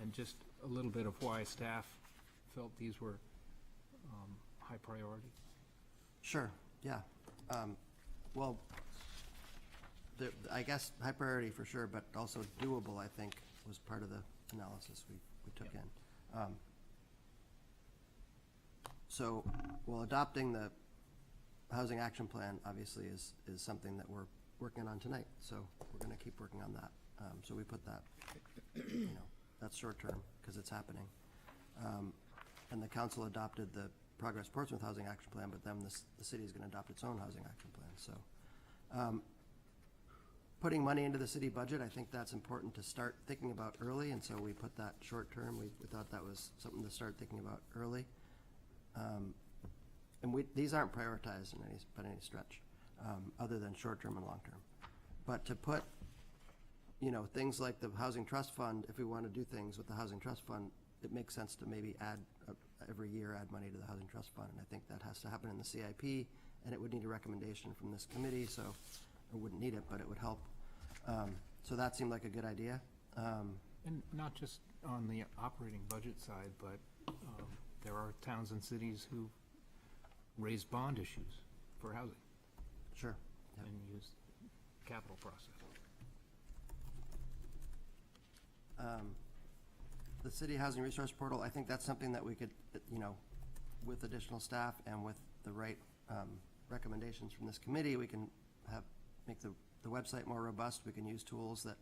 and just a little bit of why staff felt these were high priority.
sure, yeah. Well, I guess high priority for sure, but also doable, I think, was part of the analysis we took in. So, well, adopting the housing action plan obviously is something that we're working on tonight, so we're gonna keep working on that. So we put that, that's short term, because it's happening. And the council adopted the Progress Portsmouth Housing Action Plan, but then the city's gonna adopt its own housing action plan, so. Putting money into the city budget, I think that's important to start thinking about early, and so we put that short term. We thought that was something to start thinking about early. And these aren't prioritized by any stretch, other than short-term and long-term. But to put, things like the Housing Trust Fund, if we want to do things with the Housing Trust Fund, it makes sense to maybe every year add money to the Housing Trust Fund. And I think that has to happen in the CIP, and it would need a recommendation from this committee, so I wouldn't need it, but it would help. So that seemed like a good idea.
And not just on the operating budget side, but there are towns and cities who raise bond issues for housing
Sure.
and use capital process.
The city housing resource portal, I think that's something that we could, with additional staff and with the right recommendations from this committee, we can make the website more robust. We can use tools that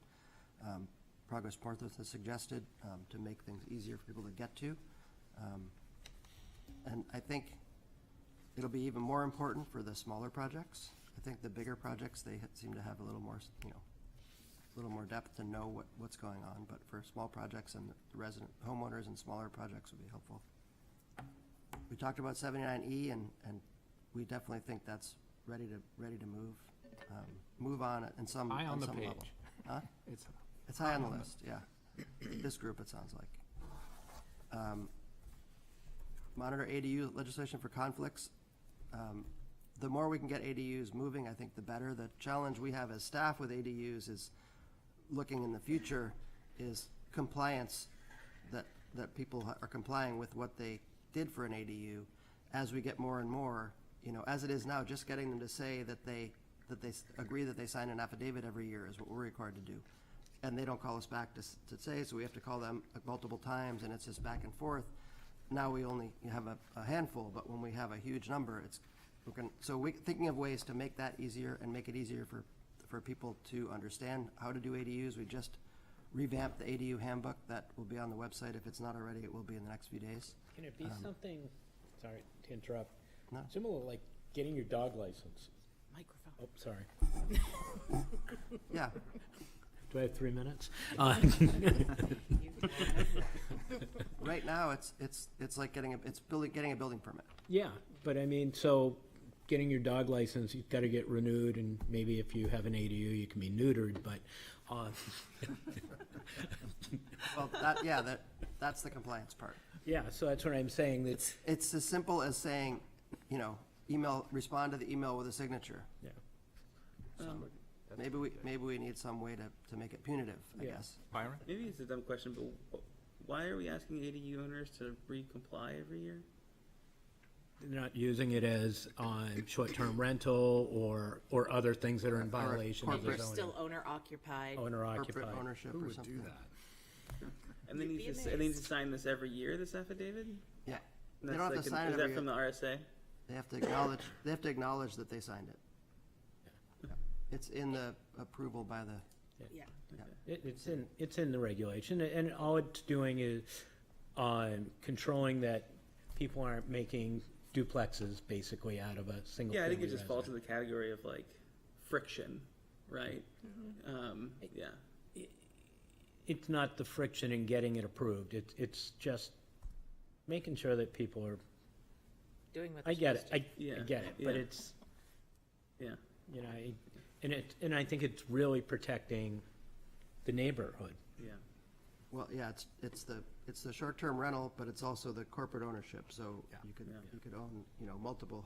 Progress Portsmouth has suggested to make things easier for people to get to. And I think it'll be even more important for the smaller projects. I think the bigger projects, they seem to have a little more, a little more depth to know what's going on. But for small projects and the resident homeowners and smaller projects would be helpful. We talked about 79E, and we definitely think that's ready to move on in some
High on the
some level.
page.
Huh? It's high on the list, yeah. This group, it sounds like. Monitor ADU legislation for conflicts. The more we can get ADUs moving, I think the better. The challenge we have as staff with ADUs is looking in the future is compliance, that that people are complying with what they did for an ADU. As we get more and more, as it is now, just getting them to say that they agree that they sign an affidavit every year is what we're required to do. And they don't call us back to say, so we have to call them multiple times, and it's just back and forth. Now we only have a handful, but when we have a huge number, thinking of ways to make that easier and make it easier for people to understand how to do ADUs. We just revamped the ADU handbook that will be on the website. If it's not already, it will be in the next few days.
Can it be something, sorry to interrupt,
No.
similar like getting your dog license?
Microphone.
Oh, sorry.
Yeah,
Do I have 3 minutes?
right now, it's like getting a building permit.
Yeah, but I mean, so getting your dog license, you've got to get renewed, and maybe if you have an ADU, you can be neutered, but,
Well, that's the compliance part.
yeah, so that's what I'm saying, that's,
It's as simple as saying, respond to the email with a signature.
yeah.
Maybe we need some way to make it punitive, I
Yeah.
guess.
Byron?
Maybe it's a dumb question, but why are we asking ADU owners to re-comply every year?
They're not using it as short-term rental or other things that are in violation of the
We're
zoning.
still owner occupied.
Owner
Corporate
occupied.
ownership or something.
And they need to sign this every year, this affidavit?
Yeah.
And
They
that's
don't have to
like
sign it
is
every
that from the RSA?
They have to acknowledge that they signed it. It's in the approval by the,
Yeah.
It's in the regulation, and all it's doing is controlling that people aren't making duplexes basically out of a single.
Yeah, I think it just
family
falls in the category of like friction, right? Yeah.
It's not the friction in getting it approved. It's just making sure that people are.
Doing what
I
they're
get it.
supposed to.
I get it, but
Yeah.
it's
Yeah.
and I think it's really protecting the neighborhood.
Yeah.
well, yeah, it's the short-term rental, but it's also the corporate ownership, so
Yeah.
you could own, multiple.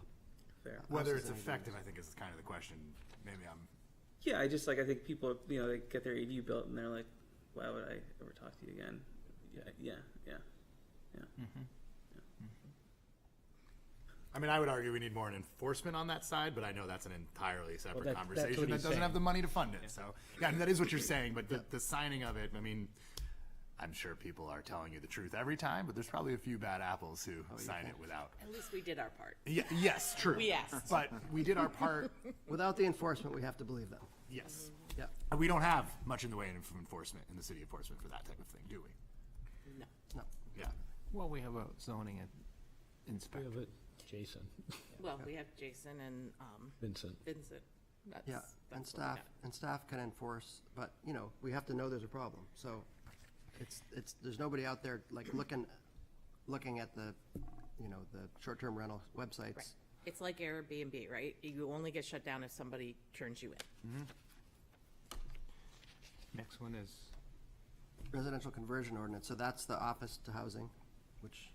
Fair.
Whether
houses
it's
and
effective,
ADUs.
I think is kind of the question. Maybe I'm,
Yeah, I think people, they get their ADU built and they're like, why would I ever talk to you again? Yeah.
I mean, I would argue we need more enforcement on that side, but I know that's an entirely separate
that's what
conversation that
he's
doesn't
saying.
have the money to fund it. So, yeah, I mean, that is what you're saying, but the signing of it, I mean, I'm sure people are telling you the truth every time, but there's probably a few bad apples who sign it without.
At least we did our part.
Yeah, yes, true.
We asked.
But we did our part,
Without the enforcement, we have to believe them.
yes.
Yeah.
And we don't have much in the way of enforcement in the city of Portsmouth for that type of thing, do we?
No.
No.
Yeah.
Well, we have a zoning
We
inspector.
have it, Jason,
Well, we have Jason and
Vincent.
Vincent. That's,
Yeah, and
that's what we
staff can enforce, but, we have to know there's a problem. So there's nobody out there like looking at the, the short-term rental websites.
Right. It's like Airbnb, right? You only get shut down if somebody turns you in.
Next one is,
Residential conversion ordinance, so that's the office to housing, which,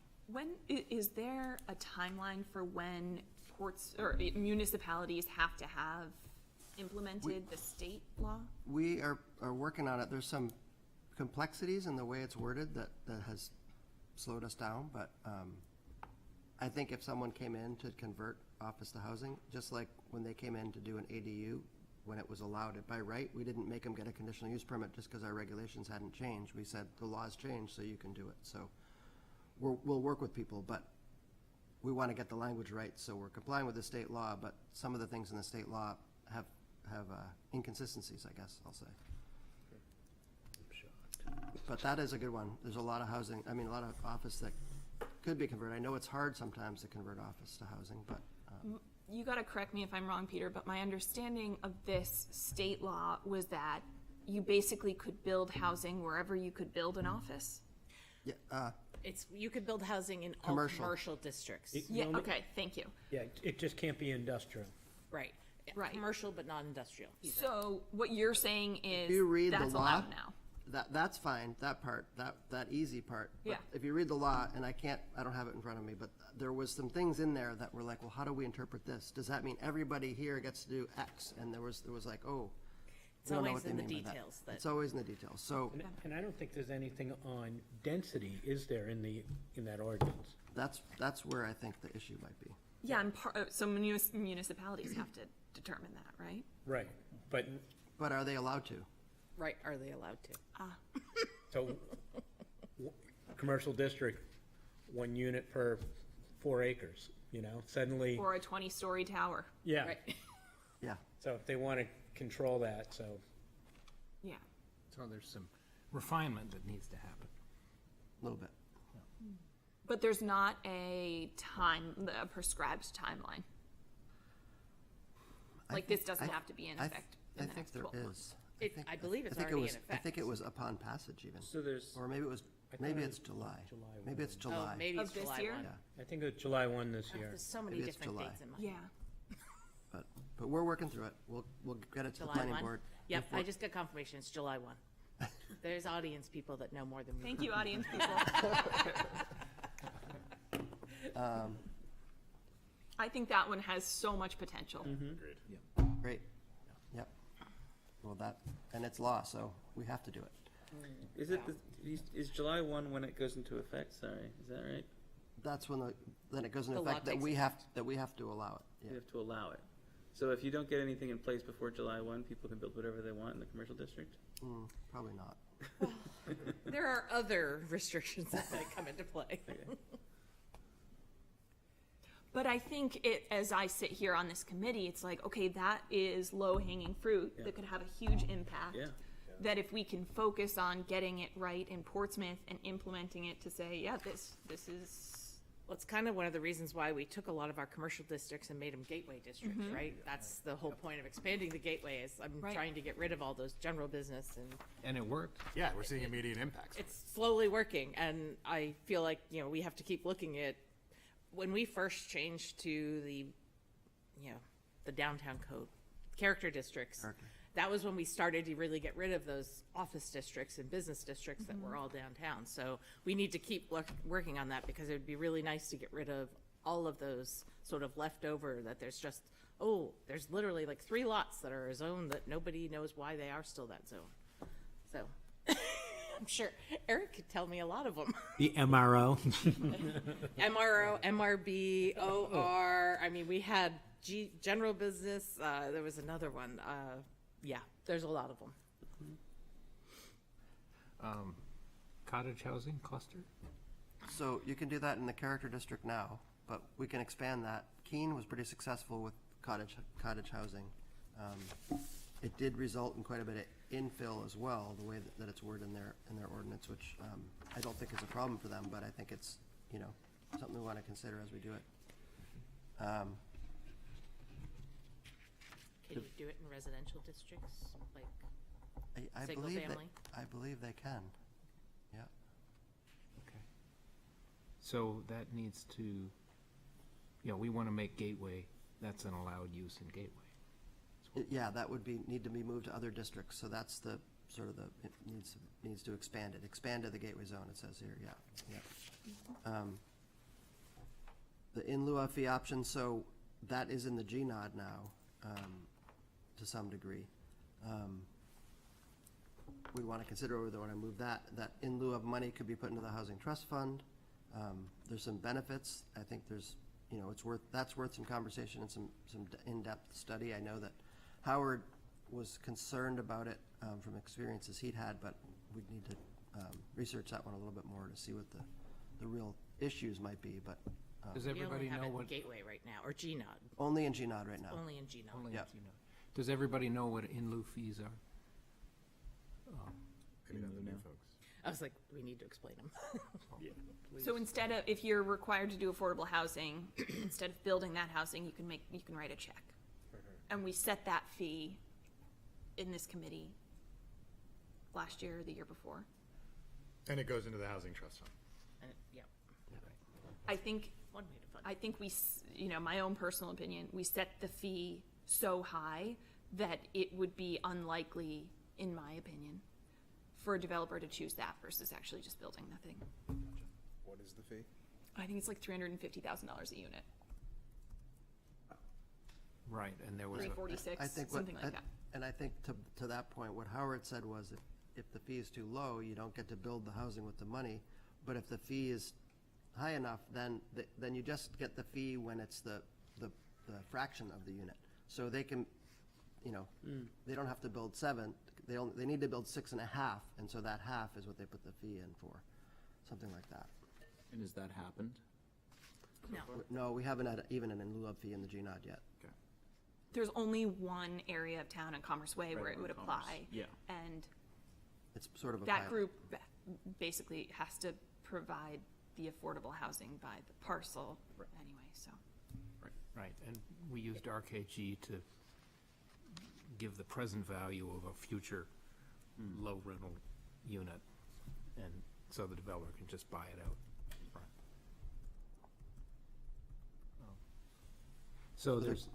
Is there a timeline for when ports or municipalities have to have implemented the state law?
we are working on it. There's some complexities in the way it's worded that has slowed us down, but I think if someone came in to convert office to housing, just like when they came in to do an ADU, when it was allowed it by right, we didn't make them get a conditional use permit just because our regulations hadn't changed. We said the law's changed, so you can do it. So we'll work with people, but we want to get the language right, so we're complying with the state law, but some of the things in the state law have inconsistencies, I guess I'll say. But that is a good one. There's a lot of housing, a lot of office that could be converted. I know it's hard sometimes to convert office to housing, but,
You gotta correct me if I'm wrong, Peter, but my understanding of this state law was that you basically could build housing wherever you could build an office?
yeah,
You could build housing in all
Commercial.
commercial districts.
Yeah, okay, thank you.
Yeah, it just can't be industrial.
Right.
Right.
Commercial, but not industrial. either.
So what you're saying is
you read the
that's
law,
allowed now?
that's fine, that part, that easy part. But
Yeah.
if you read the law, and I don't have it in front of me, but there was some things in there that were like, well, how do we interpret this? Does that mean everybody here gets to do X? And there was like, oh,
It's
We don't know
always
what
in
they
the
mean by that.
details that.
It's always in the details. So
And I don't think there's anything on density, is there, in that ordinance?
that's where I think the issue might be.
Yeah, and so municipalities have to determine that, right?
Right, but,
But are they allowed to?
Right, are they allowed to?
so, commercial district, 1 unit per 4 acres, suddenly,
Or a 20-story tower.
yeah.
Right.
Yeah.
So if they want to control that, so,
Yeah.
So there's some refinement that needs to happen.
A little bit.
But there's not a prescribed timeline. Like, this doesn't have to be in effect
I
in the
think
next
there
12 months.
is.
I believe it's
I think
already
it was,
in
I think
effect.
it was upon passage even.
So there's,
Or maybe it was, maybe it's July. Maybe it's
Oh,
July.
maybe it's
Of this
July
year?
1.
Yeah,
I think it's July 1 this
Oh,
year.
there's so many
Maybe it's
different
July.
dates in mind.
Yeah.
but we're working through it. We'll get it to the
July
planning
1?
board.
Yep,
before-
I just got confirmation, it's July 1. There's audience people that know more than we.
Thank you, audience people. I think that one has so much potential.
Great. Yep. Well, and it's law, so we have to do it.
is it, is July 1 when it goes into effect? Sorry, is that right?
That's when then it goes into
The law
effect that
takes
we have to allow it.
You
Yeah.
have to allow it. So if you don't get anything in place before July 1, people can build whatever they want in the commercial district?
Probably not.
There are other restrictions that might come into play.
But I think as I sit here on this committee, it's like, okay, that is low-hanging fruit that could have a huge impact.
Yeah.
That if we can focus on getting it right in Portsmouth and implementing it to say, yeah, this is,
Well, it's kind of one of the reasons why we took a lot of our commercial districts and made them gateway districts, right? That's the whole point of expanding the gateway is I'm
Right.
trying to get rid of all those general business and
And it worked.
Yeah, we're seeing immediate impacts.
it's slowly working. And I feel like, we have to keep looking at, when we first changed to the downtown code, character districts,
Character.
that was when we started to really get rid of those office districts and business districts that were all downtown. So we need to keep working on that because it would be really nice to get rid of all of those sort of leftover that there's just, there's literally like 3 lots that are a zone that nobody knows why they are still that zone. So I'm sure Eric could tell me a lot of them.
The MRO.
MRO, MRB, OR. I mean, we had general business. There was another one. Yeah, there's a lot of them.
Cottage housing cluster?
So you can do that in the character district now, but we can expand that. Keene was pretty successful with cottage housing. It did result in quite a bit of infill as well, the way that it's worded in their ordinance, which I don't think is a problem for them, but I think it's, something we want to consider as we do it.
Can you do it in residential districts, like
I
single
believe
family?
I believe they can. Yeah.
Okay. So that needs to, we want to make Gateway, that's an allowed use in Gateway.
Yeah, that would need to be moved to other districts, so that's the, sort of it needs to expand to the gateway zone, it says here, yeah. The in lieu of fee option, so that is in the GNOD now, to some degree. We want to consider whether we want to move that in lieu of money could be put into the housing trust fund. There's some benefits, I think there's, that's worth some conversation and some in-depth study. I know that Howard was concerned about it from experiences he'd had, but we'd need to research that one a little bit more to see what the real issues might be, but
Does
We only
everybody
have
know
it in
what?
Gateway right now, or GNOD,
only in GNOD right now.
only in GNOD.
Only
Yeah.
if you know. Does everybody know what in lieu fees are?
Maybe not the new folks.
I was like, we need to explain them.
so instead of, if you're required to do affordable housing, instead of building that housing, you can write a check. And we set that fee in this committee last year or the year before.
And it goes into the housing trust fund.
Yep,
I think
one way to fund.
I think my own personal opinion, we set the fee so high that it would be unlikely, in my opinion, for a developer to choose that versus actually just building the thing.
What is the fee?
I think it's like $350,000 a unit,
Right, and there was a,
346,
I think
something like that.
And I think to that point, what Howard said was if the fee is too low, you don't get to build the housing with the money. But if the fee is high enough, then you just get the fee when it's the fraction of the unit. So they can, they don't have to build 7, they need to build 6.5, and so that half is what they put the fee in for, something like that.
And has that happened?
No.
No, we haven't had even an in lieu of fee in the GNOD yet.
Okay.
There's only one area of town in Commerce Way where
Right,
it would
on Commerce.
apply.
Yeah.
And
It's sort of a
that
pilot.
group basically has to provide the affordable housing by the parcel anyway, so.
Right, and we used RKG to give the present value of a future low rental unit, and so the developer can just buy it out. So there's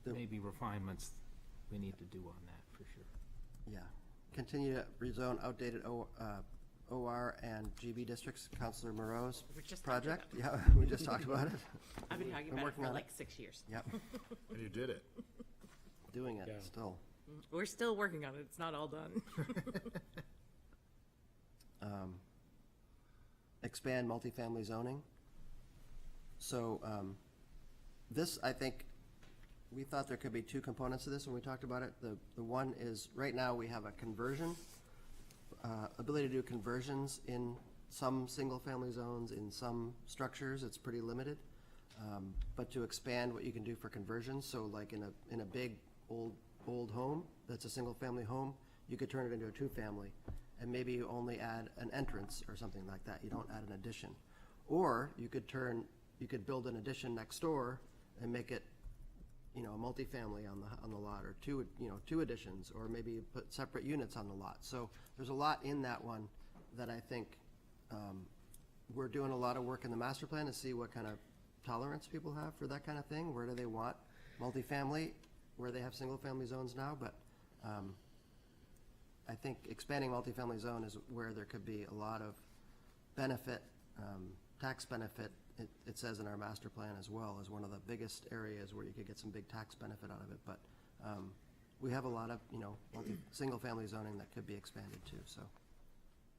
maybe refinements we need to do on that, for sure.
Yeah. Continue to rezone outdated OR and GB districts, Councilor Moreau's
We just talked
project.
about
Yeah, we just talked about it.
I've been talking
I'm
about it
working
for
on it.
like 6 years.
Yep,
And you did it.
doing it
Yeah.
still.
We're still working on it. It's not all done.
Expand multifamily zoning. So this, I think, we thought there could be 2 components to this when we talked about it. The one is, right now, we have a conversion, ability to do conversions in some single-family zones, in some structures, it's pretty limited. But to expand what you can do for conversions, so like in a big, old home, that's a single-family home, you could turn it into a 2-family, and maybe you only add an entrance or something like that, you don't add an addition. Or you could build an addition next door and make it, a multifamily on the lot, or 2 additions, or maybe you put separate units on the lot. So there's a lot in that one that I think, we're doing a lot of work in the master plan to see what kind of tolerance people have for that kind of thing. Where do they want multifamily, where they have single-family zones now, but I think expanding multifamily zone is where there could be a lot of benefit, tax benefit. It says in our master plan as well, as one of the biggest areas where you could get some big tax benefit out of it. But we have a lot of, single-family zoning that could be expanded too, so.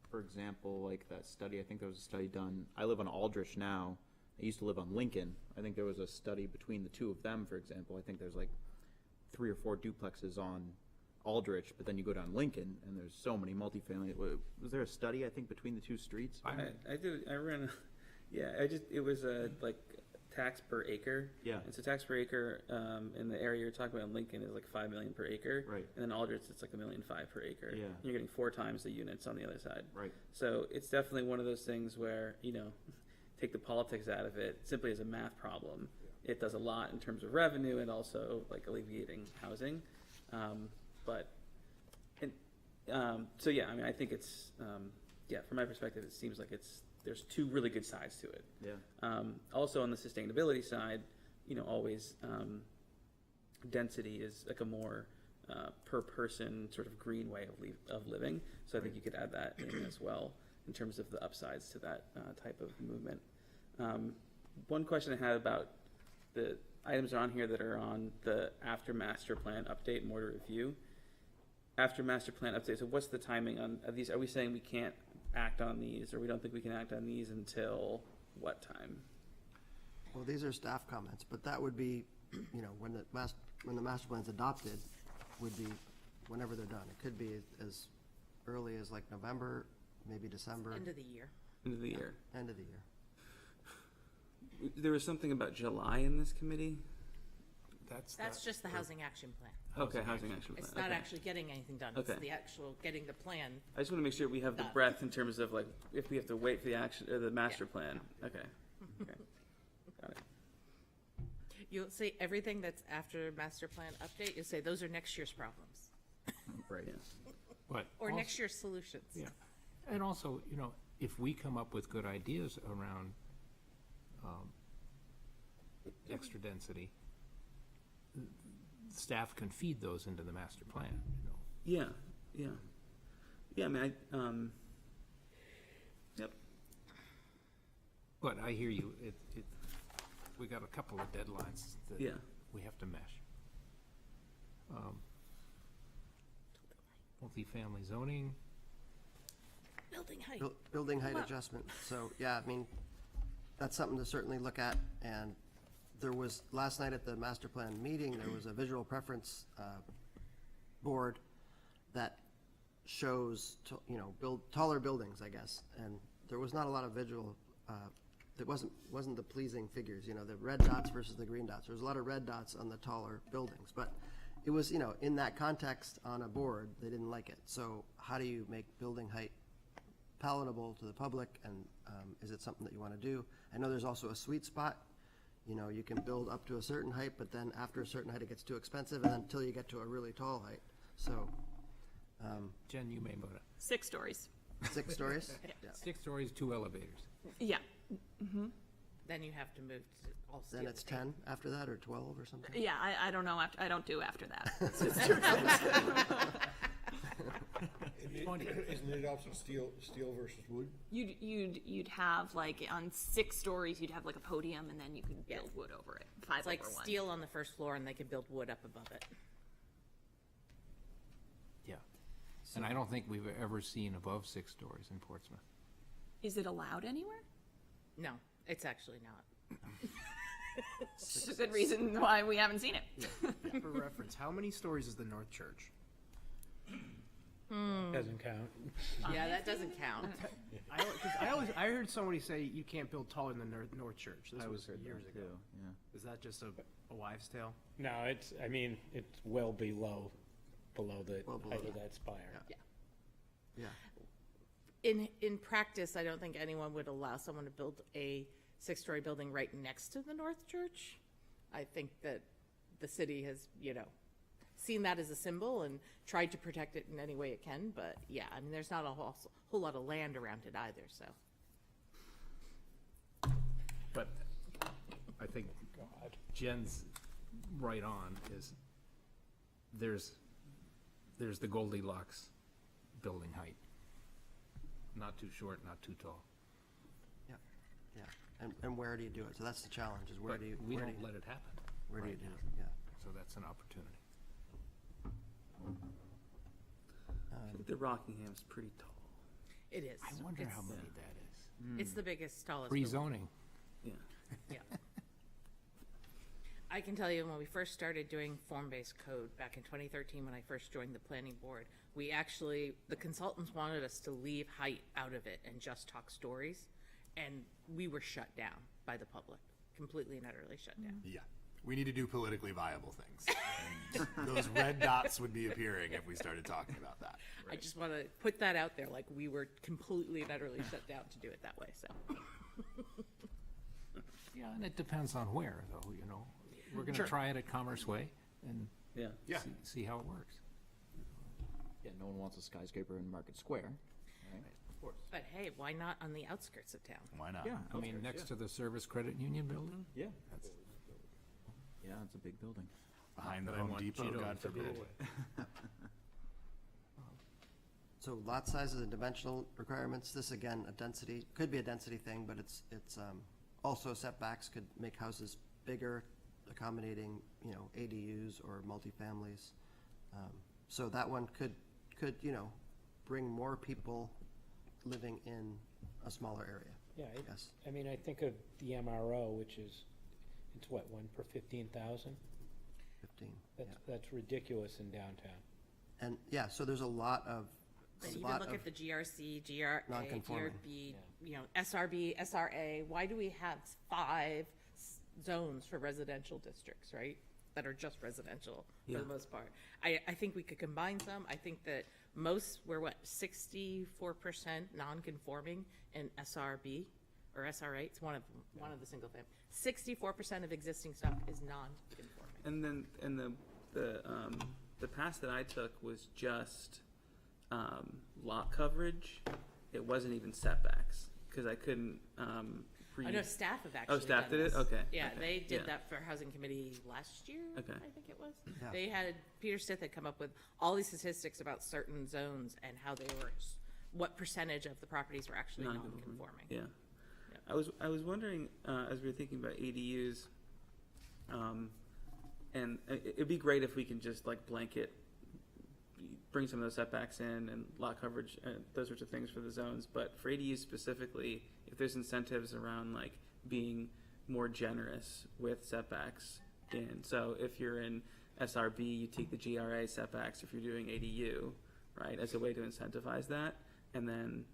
For example, like that study, I think there was a study done, I live on Aldrich now, I used to live on Lincoln. I think there was a study between the 2 of them, for example. I think there's like 3 or 4 duplexes on Aldrich, but then you go down Lincoln and there's so many multifamily. Was there a study, I think, between the 2 streets?
I ran, it was like tax per acre.
Yeah.
And so tax per acre, in the area you're talking about in Lincoln is like $5 million per acre.
Right.
And then Aldrich, it's like $1.5 million per acre.
Yeah.
And you're getting 4 times the units on the other side.
Right.
So it's definitely one of those things where, take the politics out of it, simply as a math problem. It does a lot in terms of revenue and also like alleviating housing. I think it's, from my perspective, it seems like there's 2 really good sides to it.
Yeah.
Also on the sustainability side, always density is like a more per person sort of green way of living. So I think you could add that in as well in terms of the upsides to that type of movement. One question I had about the items on here that are on the after master plan update, more to review. After master plan update, so what's the timing on these? Are we saying we can't act on these, or we don't think we can act on these until what time?
Well, these are staff comments, but that would be, when the master plan's adopted, would be whenever they're done. It could be as early as like November, maybe December.
End of the year.
End of the year.
End of the year.
There was something about July in this committee.
That's just the housing action plan.
Okay, housing action plan.
It's not
Okay.
actually getting anything done. It's
Okay.
the actual getting the plan.
I just want to make sure we have the
Done.
breadth in terms of like if we have to wait for the action or the master plan. Okay. Okay. Got it.
You'll see everything that's after master plan update, you'll say those are next year's problems
Right.
Yeah.
But
or
also-
next year's solutions.
Yeah, and also, if we come up with good ideas around extra density, staff can feed those into the master plan,
Yeah. Yeah. Yeah. I mean, Yep.
But I hear you, we got a couple of deadlines that
Yeah.
we have to mesh. multifamily zoning.
Building height.
Building height adjustment. So, yeah, I mean, that's something to certainly look at. And there was, last night at the master plan meeting, there was a visual preference board that shows, build taller buildings, I guess. And there was not a lot of visual, it wasn't the pleasing figures, the red dots versus the green dots. There was a lot of red dots on the taller buildings, but it was, in that context on a board, they didn't like it. So how do you make building height palatable to the public, and is it something that you want to do? I know there's also a sweet spot. You can build up to a certain height, but then after a certain height, it gets too expensive, and then until you get to a really tall height. So,
Jen, you may vote it.
6 stories.
6 stories? Yeah.
6 stories, 2 elevators.
Yeah.
Then you have to move to all steel.
Then it's 10 after that, or 12 or something?
Yeah, I don't know, I don't do after that.
Isn't it also steel versus wood?
You'd have, like, on 6 stories, you'd have like a podium, and then you could build wood over it. 5
It's like
over 1.
steel on the first floor, and they could build wood up above it.
Yeah. And I don't think we've ever seen above 6 stories in Portsmouth.
Is it allowed anywhere?
No, it's actually not.
It's a good reason why we haven't seen it.
For reference, how many stories is the North Church?
Doesn't count.
Yeah, that doesn't count.
I heard somebody say you can't build taller than the North Church. This was years ago.
Yeah.
Is that just a wives' tale?
No, it's well below the
Well below
height of
that.
that spire.
Yeah.
In practice, I don't think anyone would allow someone to build a 6-story building right next to the North Church. I think that the city has, seen that as a symbol and tried to protect it in any way it can. But yeah, I mean, there's not a whole lot of land around it either, so.
But I think Jen's right on, is there's the Goldilocks building height. Not too short, not too tall.
Yeah. And where do you do it? So that's the challenge, is where
But
do you,
we don't let it happen.
where do you
right
do
now.
it? Yeah.
So that's an opportunity.
I think the Rockingham's pretty tall.
It is.
I wonder
It's-
how many that is.
It's the biggest, tallest. building.
Rezoning.
Yeah.
Yeah. I can tell you, when we first started doing form-based code back in 2013, when I first joined the planning board, the consultants wanted us to leave height out of it and just talk stories, and we were shut down by the public, completely and utterly shut down.
Yeah. We need to do politically viable things. And those red dots would be appearing if we started talking about that.
I just want to put that out there, like we were completely and utterly shut down to do it that way, so.
Yeah, and it depends on where, though, We're gonna try it at Commerce Way and
Yeah.
Yeah.
see how it works.
Yeah, no one wants a skyscraper in Market Square. Right? Of course.
But hey, why not on the outskirts of town?
Why not?
Yeah.
I mean, next to the Service Credit Union building?
Yeah. Yeah, it's a big building.
Behind the
But I
Home
want
Depot,
Cheetos
God
to go
forbid.
away.
So lot sizes and dimensional requirements, this again, could be a density thing, but it's also setbacks could make houses bigger, accommodating, ADUs or multifamilies. So that one could, bring more people living in a smaller area.
Yeah,
Yes.
I think of the MRO, which is, it's what, 1 per 15,000?
15, yeah.
That's ridiculous in downtown.
And, yeah, so there's a lot of,
And even look at the GRC, GRA,
Non-conforming.
GRB, SRB, SRA. Why do we have 5 zones for residential districts, right? That are just residential for
Yeah.
the most part. I think we could combine some. I think that we're 64% non-conforming in SRB or SRA. It's one of the single family. 64% of existing stuff is non-conforming.
And then the pass that I took was just lot coverage. It wasn't even setbacks because I couldn't read.
I know staff have actually.
Oh, staff
done
did it?
this.
Okay.
Yeah,
okay,
they did
yeah.
that for Housing Committee last year.
Okay.
I think it was.
Yeah.
They had Peter Stith had come up with all these statistics about certain zones and how they were, what percentage of the properties were actually non-conforming.
Yeah.
Yeah.
I was wondering as we were thinking about ADUs, and it'd be great if we can just like blanket bring some of those setbacks in and lot coverage, those sorts of things for the zones. But for ADUs specifically, if there's incentives around like being more generous with setbacks in, so if you're in SRB, you take the GRA setbacks if you're doing ADU, right, as a way to incentivize that. And then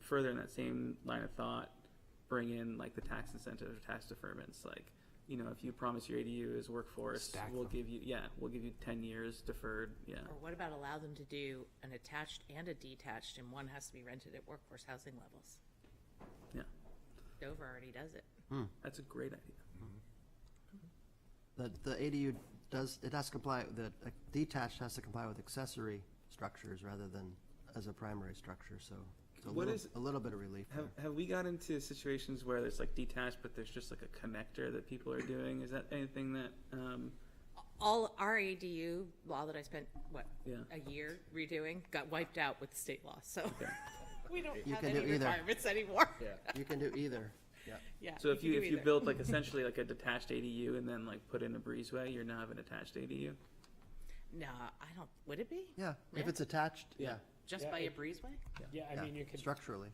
further in that same line of thought, bring in like the tax incentives or tax deferments. Like, you know, if you promise your ADU is workforce,
Stack
we'll
them.
give you 10 years deferred. Yeah.
Or what about allow them to do an attached and a detached, and one has to be rented at workforce housing levels?
Yeah.
Dover already does it.
That's a great idea.
The ADU does, it has to comply, the detached has to comply with accessory structures rather than as a primary structure, so it's
What is-
a little bit of relief there.
Have we got into situations where there's like detached, but there's just like a connector that people are doing? Is that anything that,
All our ADU law that I spent,
Yeah.
a year redoing, got wiped out with state law, so we don't
You
have
can
any
do either.
requirements anymore.
You can do either, yeah.
Yeah.
so if
can
you
do
if you
either.
build like essentially like a detached ADU and then like put in a breezeway, you're now have an attached ADU?
No, I don't, would it be?
Yeah, if
Yeah.
it's attached, yeah,
Just
Yeah,
by a
it-
breezeway?
Yeah, I
yeah,
mean, you could,
structurally.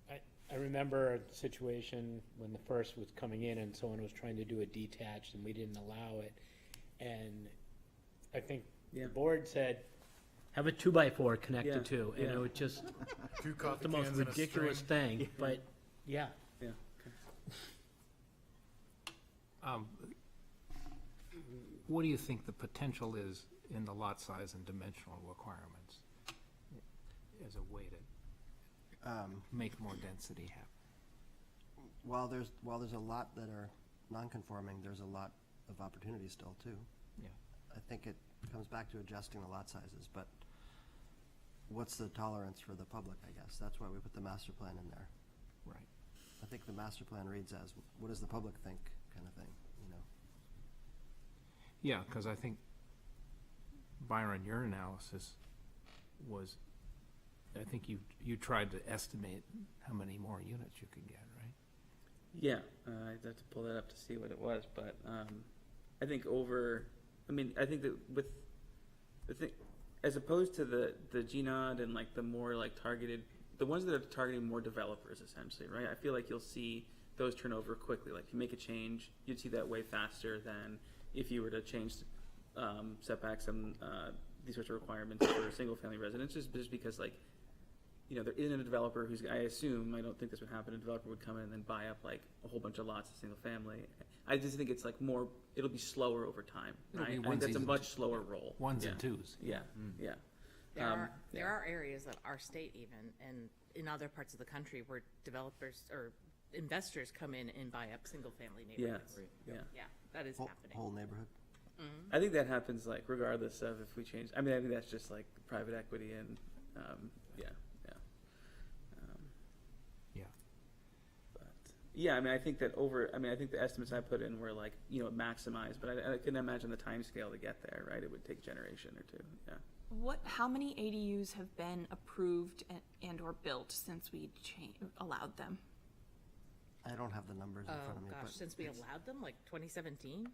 I remember a situation when the first was coming in and someone was trying to do a detached and we didn't allow it. And I think
Yeah.
the board said, have a 2x4
Yeah,
connected to, and
yeah.
it was just
Two coffee
the most
cans and a
ridiculous
string.
thing, but, yeah.
Yeah.
What do you think the potential is in the lot size and dimensional requirements as a way to make more density happen?
While there's a lot that are non-conforming, there's a lot of opportunity still too.
Yeah.
I think it comes back to adjusting the lot sizes, but what's the tolerance for the public, I guess? That's why we put the master plan in there.
Right.
I think the master plan reads as, what does the public think, kind of thing, you know?
Yeah, because I think, Byron, your analysis was, I think you tried to estimate how many more units you could get, right?
Yeah, I'd have to pull that up to see what it was, but I think I think that with the thing, as opposed to the GNOD and like the more like targeted, the ones that are targeting more developers essentially, right? I feel like you'll see those turn over quickly. Like you make a change, you'd see that way faster than if you were to change setbacks and these sorts of requirements for single-family residences, just because like, you know, there isn't a developer who's, I assume, I don't think this would happen, a developer would come in and then buy up like a whole bunch of lots of single family. I just think it's like more, it'll be slower over time,
It'll
right?
be
I think that's a
onesies and
much slower roll.
Ones
Yeah.
and twos.
Yeah, yeah.
There
Um,
are, there
yeah.
are areas that our state even, and in other parts of the country where developers or investors come in and buy up single-family
Yeah,
neighborhoods.
yeah.
Yeah, that is happening.
Whole neighborhood.
I think that happens like regardless of if we change, I mean, I think that's just like private equity and, yeah, yeah.
Yeah.
But, yeah, I mean, I think the estimates I put in were like, you know, maximized, but I couldn't imagine the time scale to get there, right? It would take a generation or two, yeah.
How many ADUs have been approved and or built since we allowed them?
I don't have the numbers in
Oh,
front of me, but.
gosh, since we
it's-
allowed them, like 2017?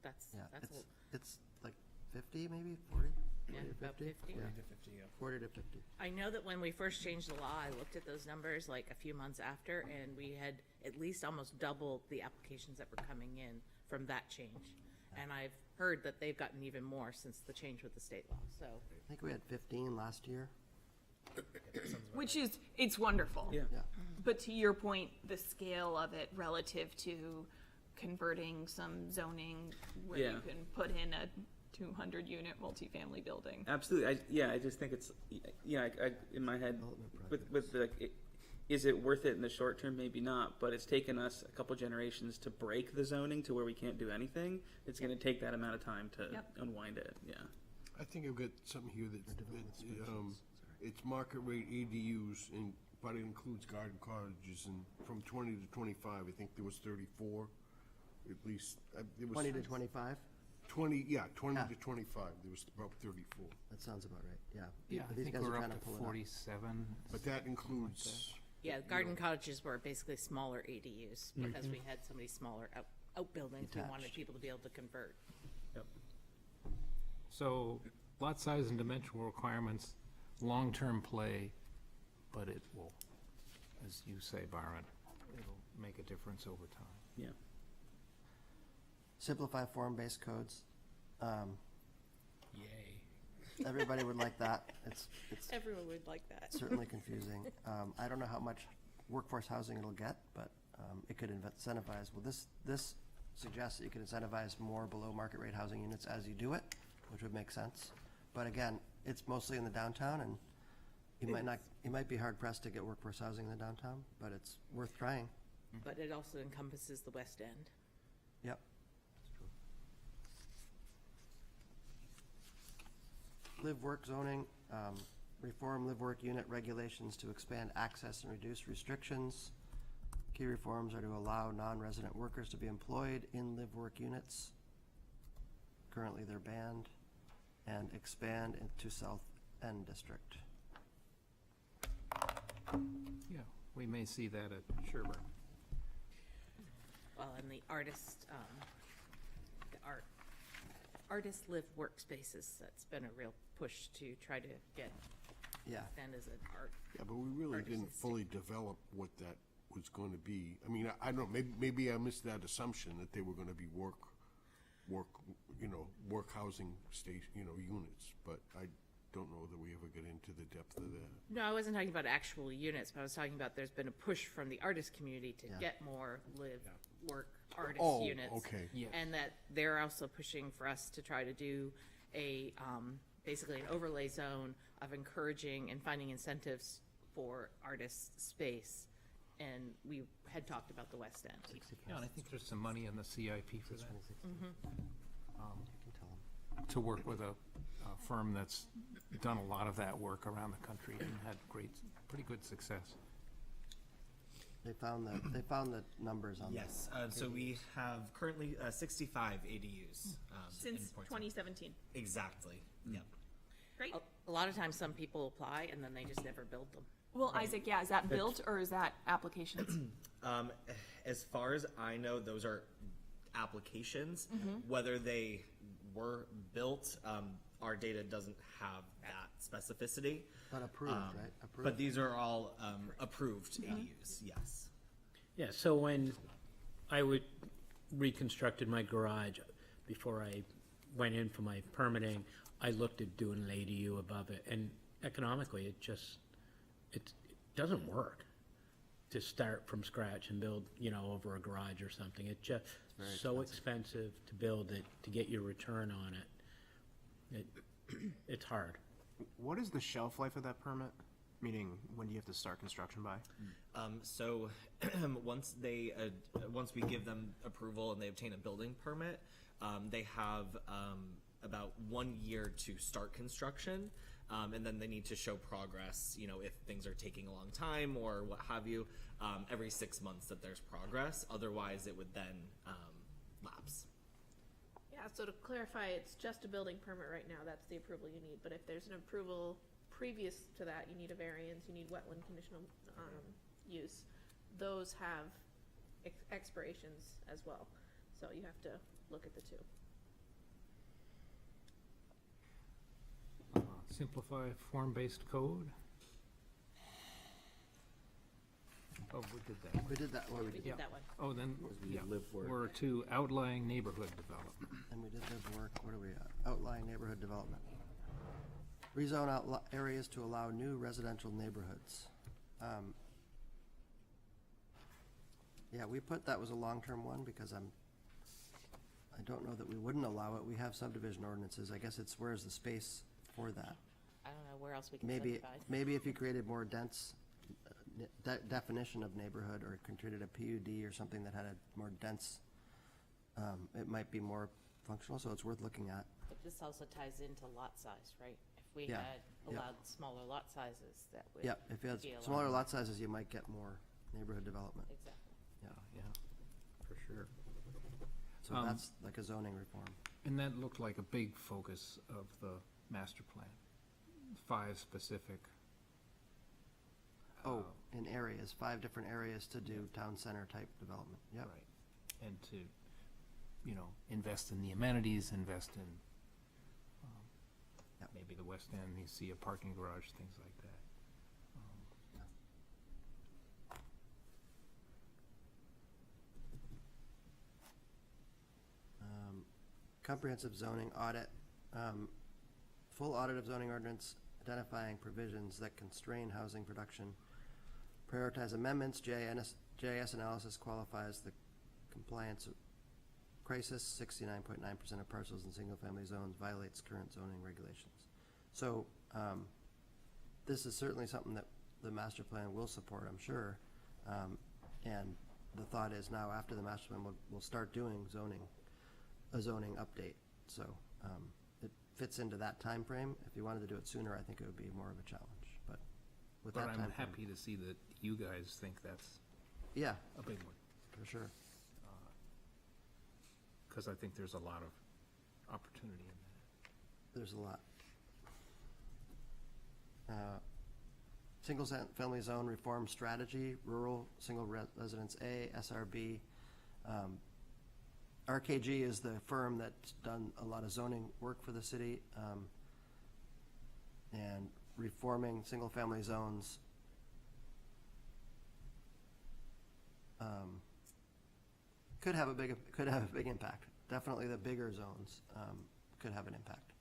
That's
Yeah,
a-
it's like 50, maybe 40?
Yeah,
40 to
about 50.
Yeah,
50, yeah.
40 to 50.
I know that when we first changed the law, I looked at those numbers like a few months after, and we had at least almost double the applications that were coming in from that change. And I've heard that they've gotten even more since the change with the state law, so.
I think we had 15 last year.
Which is, it's wonderful.
Yeah.
Yeah.
But to your point, the scale of it relative to converting some zoning where
Yeah.
you can put in a 200-unit multifamily building.
Absolutely. I just think it's, I in my head,
Development
with the, is it worth it in the short term? Maybe not, but it's taken us a couple generations to break the zoning to where we can't do anything. It's going to take that amount of time to
Yep.
unwind it, yeah.
I think I've got something here that, it's market rate ADUs, and, but it includes garden cottages, and from 20 to 25, I think there was 34, at least, there was.
20 to 25?
20, yeah, 20
Yeah.
to 25, there was about 34.
That sounds about right, yeah.
Yeah,
But
I
these
think
guys are
we're
trying
up to
pull it
47.
But that includes,
Yeah, garden cottages were basically smaller ADUs, because we had so many smaller outbuildings, we wanted
Detached.
people to be able to convert.
So lot size and dimensional requirements, long-term play, but it will, as you say, Byron, it'll make a difference over time.
Yeah.
Simplify form-based codes.
Yay.
Everybody would like that. It's
Everyone would like that.
certainly confusing. I don't know how much workforce housing it'll get, but it could incentivize, well, this suggests that you could incentivize more below market rate housing units as you do it, which would make sense. But again, it's mostly in the downtown, and you might be hard pressed to get workforce housing in the downtown, but it's worth trying.
But it also encompasses the West End.
Yep. Live-work zoning, reform live-work unit regulations to expand access and reduce restrictions. Key reforms are to allow non-resident workers to be employed in live-work units. Currently, they're banned. And expand into South End District.
Yeah, we may see that at Sherburne.
Well, and the artist live workspaces, that's been a real push to try to get
Yeah.
Stand as an art.
Yeah, but we really didn't
artistic.
fully develop what that was going to be. I mean, I don't, maybe I missed that assumption that they were gonna be work housing station, units, but I don't know that we ever get into the depth of that.
No, I wasn't talking about actual units, but I was talking about there's been a push from the artist community to
Yeah.
get more live, work, artist
Oh,
units.
okay.
Yes.
And that they're also pushing for us to try to do a, basically an overlay zone of encouraging and finding incentives for artist space. And we had talked about the West End.
Yeah, and I think there's some money in the CIP for that.
You can tell them.
To work with a firm that's done a lot of that work around the country and had pretty good success.
They found the numbers on that.
Yes, so we have currently 65 ADUs. in
Since
Portsmouth.
2017.
Exactly, yep.
Great.
A lot of times, some people apply and then they just never build them.
Well, Isaac, yeah, is that built or is that applications?
As far as I know, those are applications. Whether they were built, our data doesn't have that specificity.
But approved, right? Approved.
But these are all approved ADUs, yes.
Yeah, so when I reconstructed my garage, before I went in for my permitting, I looked at doing an ADU above it, and economically, it doesn't work to start from scratch and build, over a garage or something. It's just so expensive to build it, to get your return on it. It's hard.
What is the shelf life of that permit? Meaning, when do you have to start construction by?
So once we give them approval and they obtain a building permit, they have about 1 year to start construction. And then they need to show progress, if things are taking a long time or what have you, every 6 months that there's progress. Otherwise, it would then lapse.
Yeah, so to clarify, it's just a building permit right now, that's the approval you need, but if there's an approval previous to that, you need a variance, you need wetland conditional, use. Those have expirations as well, so you have to look at the two.
Simplify form-based code. Oh, we did that.
We did that one.
We did that one.
Oh, then, yeah,
live work.
we're to outlying neighborhood development.
And we did live work. What are we at? Outlying neighborhood development. Rezone areas to allow new residential neighborhoods. Yeah, we put that was a long-term one because I don't know that we wouldn't allow it. We have subdivision ordinances. I guess it's where's the space for that?
I don't know where else we can
Maybe,
subdivide.
maybe if you created more dense definition of neighborhood or created a PUD or something that had a more dense, it might be more functional, so it's worth looking at.
But this also ties into lot size, right? If we
Yeah,
had
yeah.
allowed smaller lot sizes, that would.
Yeah, if you had
be allowed.
smaller lot sizes, you might get more neighborhood development.
Exactly.
Yeah, for sure.
So that's like a zoning reform.
And that looked like a big focus of the master plan. 5 specific.
Oh, in areas, 5 different areas to do town center type development, yep.
Right. And to, invest in the amenities, invest in
Yep.
West End, you see a parking garage, things like that.
Comprehensive zoning audit, full audit of zoning ordinance identifying provisions that constrain housing production. Prioritize amendments, JIS analysis qualifies the compliance of crisis, 69.9% of parcels in single-family zones violates current zoning regulations. So, this is certainly something that the master plan will support, I'm sure. And the thought is now, after the master plan, we'll start doing a zoning update. So, it fits into that time frame. If you wanted to do it sooner, I think it would be more of a challenge, but with that
But I'm
timeframe-
happy to see that you guys think that's
Yeah,
a big one,
for sure.
because I think there's a lot of opportunity in that.
There's a lot. Single-family zone reform strategy, rural, single residence A, SRB. RKG is the firm that's done a lot of zoning work for the city, and reforming single-family zones. Could have a big impact. Definitely the bigger zones could have an impact.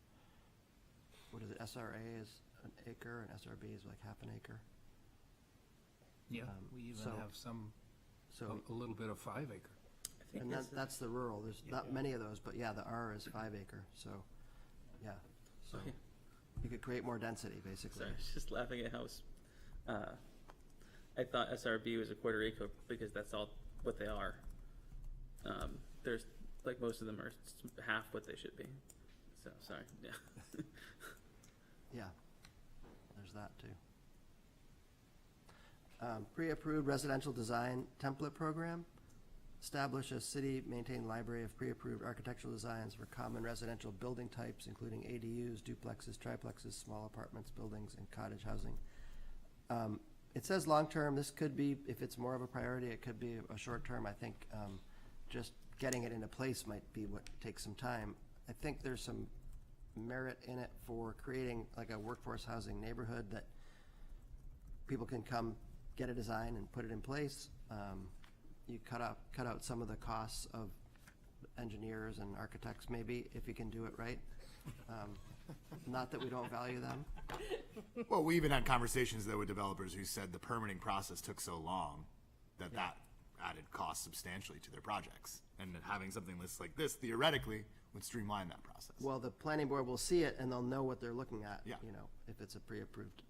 What is it? SRA is an acre, and SRB is like half an acre.
Yeah, we even
so-
have some,
So,
a little bit of 5 acre.
I think
and
this
that's the rural. There's not many of those, but yeah, the R is 5 acre. So, yeah. So
Okay.
you could create more density, basically.
Sorry, I was just laughing at how I thought SRB was a quarter acre because that's all what they are. There's like most of them are half what they should be. So sorry. Yeah.
Yeah, there's that too. Pre-approved residential design template program. Establish a city-maintained library of pre-approved architectural designs for common residential building types, including ADUs, duplexes, triplexes, small apartments, buildings, and cottage housing. It says long-term. This could be, if it's more of a priority, it could be a short-term. I think just getting it into place might be what takes some time. I think there's some merit in it for creating like a workforce housing neighborhood that people can come get a design and put it in place. You cut out some of the costs of engineers and architects, maybe, if you can do it right. Not that we don't value them.
Well, we even had conversations though with developers who said the permitting process took so long that added cost substantially to their projects. And that having something like this theoretically would streamline that process.
Well, the planning board will see it and they'll know what they're looking at,
Yeah.
you know, if it's a pre-approved,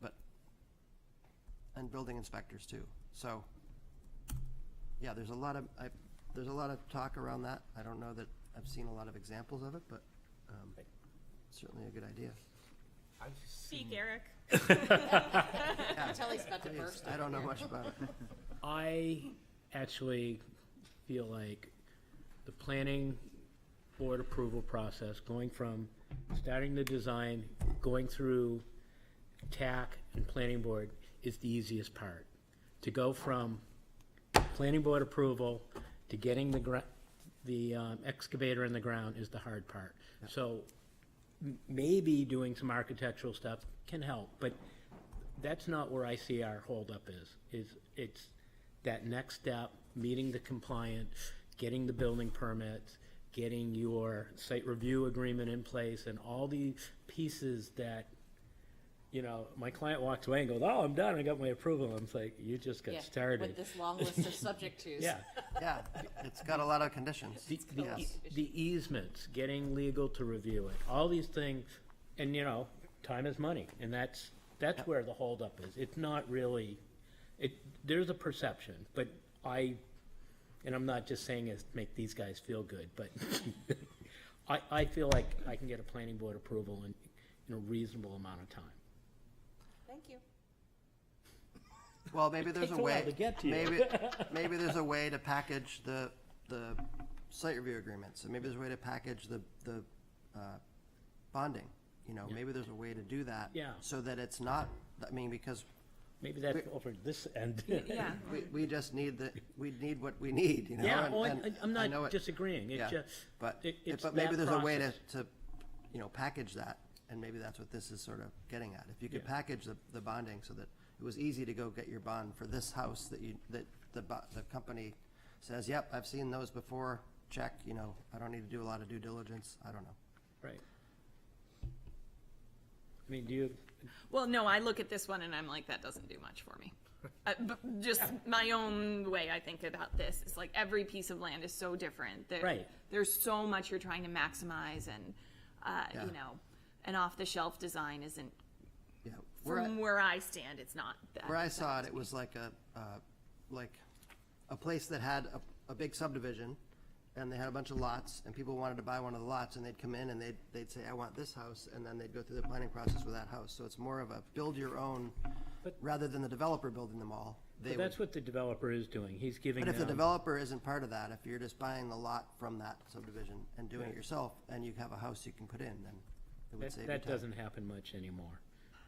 and building inspectors too. So, yeah, there's a lot of talk around that. I don't know that I've seen a lot of examples of it, but certainly a good idea.
I've
Speak,
seen,
Eric.
Until he's about to
Please,
burst.
I don't know much about it.
I actually feel like the planning board approval process, going from starting the design, going through TAC and planning board is the easiest part. To go from planning board approval to getting the excavator in the ground is the hard part. So maybe doing some architectural stuff can help, but that's not where I see our holdup is it's that next step, meeting the compliance, getting the building permits, getting your site review agreement in place, and all the pieces that, you know, my client walks away and goes, oh, I'm done, I got my approval. I'm like, you just got
Yeah,
started.
with this long list of subject tos.
Yeah.
Yeah, it's got a lot of conditions.
The easements, getting legal to review it, all these things, and you know, time is money, and that's where the holdup is. It's not really, there's a perception, but and I'm not just saying it to make these guys feel good, but I feel like I can get a planning board approval in a reasonable amount of time.
Thank you.
Well, maybe there's
Takes
a
a while
way,
to get to you.
maybe there's a way to package the site review agreements, and maybe there's a way to package the bonding, you know, maybe there's a way to do that.
Yeah.
So that it's not, I mean, because
Maybe that's over this end.
Yeah.
we just need we need what we need, you know?
Yeah,
and-
well,
and
I'm
know
not
it-
disagreeing. It's
Yeah,
just,
but
it's
maybe
that
there's a way
process.
to, you know, package that and maybe that's what this is sort of getting at. If you could
Yeah.
package the bonding so that it was easy to go get your bond for this house that the company says, yep, I've seen those before, check, you know, I don't need to do a lot of due diligence, I don't know.
Right. I mean, do you,
Well, no, I look at this one and I'm like, that doesn't do much for me. Just my own way I think about this. It's like every piece of land is so different.
Right.
There's so much you're trying to maximize, and
Yeah.
you know, an off-the-shelf design isn't.
Yeah.
From where I stand, it's not that.
Where I saw it, it was like a place that had a big subdivision, and they had a bunch of lots, and people wanted to buy one of the lots, and they'd come in and they'd say, I want this house, and then they'd go through the planning process with that house. So it's more of a build your own,
But-
rather than the developer building them all. They
but
would.
that's what the developer is doing. He's giving
But if the
them,
developer isn't part of that, if you're just buying the lot from that subdivision and doing it yourself, and you have a house you can put in, then it would save you time.
that doesn't happen much anymore.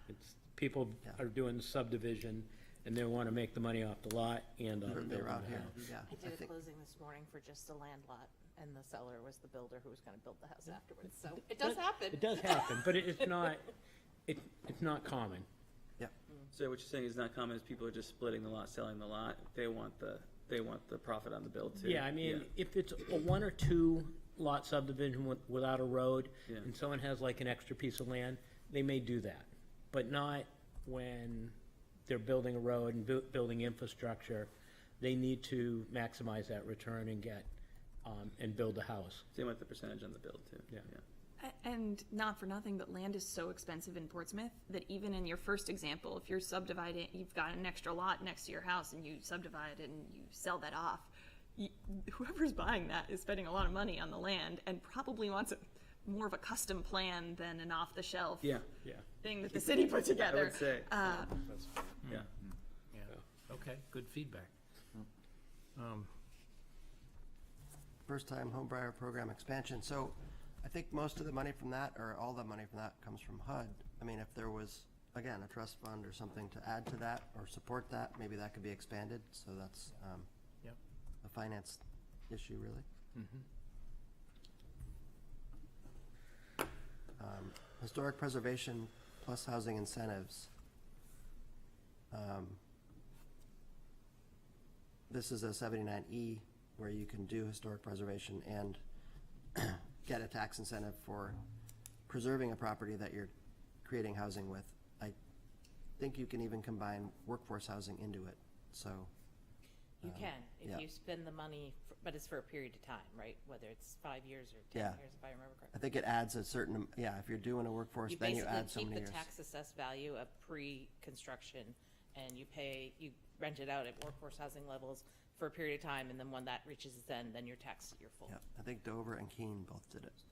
It's, people
Yeah.
are doing the subdivision, and they want to make the money off the lot and on
Certainly
building
around
the
here,
house.
yeah.
I did a
think-
closing this morning for just a land lot, and the seller was the builder who was gonna build the house afterwards, so it does happen.
It does happen, but it's not, it's not common.
So what you're saying is not common, is people are just splitting the lot, selling the lot. They want the profit on the build too.
Yeah, I mean, if it's a 1 or 2 lot subdivision without a road,
Yeah.
and someone has like an extra piece of land, they may do that. But not when they're building a road and building infrastructure. They need to maximize that return and get, and build a house.
Same with the percentage on the build too.
Yeah.
And not for nothing, but land is so expensive in Portsmouth that even in your first example, if you're subdividing, you've got an extra lot next to your house and you subdivide it and you sell that off, whoever's buying that is spending a lot of money on the land and probably wants more of a custom plan than an off-the-shelf
Yeah.
Yeah.
thing that the city put
I
together.
would say.
Uh,
Yeah.
Yeah, okay, good feedback.
First-time homebuyer program expansion. So I think most of the money from that, or all the money from that, comes from HUD. I mean, if there was, again, a trust fund or something to add to that or support that, maybe that could be expanded. So that's
Yep.
a finance issue, really. Historic preservation plus housing incentives. This is a 79E where you can do historic preservation and get a tax incentive for preserving a property that you're creating housing with. I think you can even combine workforce housing into it, so.
You can,
yeah.
if you spend the money, but it's for a period of time, right? Whether it's 5 years or 10
Yeah.
years, if I remember correctly.
I think it adds a certain, if you're doing a workforce, then you add so many
basically
years.
keep the tax assessed value of pre-construction, and you rent it out at workforce housing levels for a period of time, and then when that reaches its end, then you're taxed at your full.
Yeah, I think Dover and Keene both did it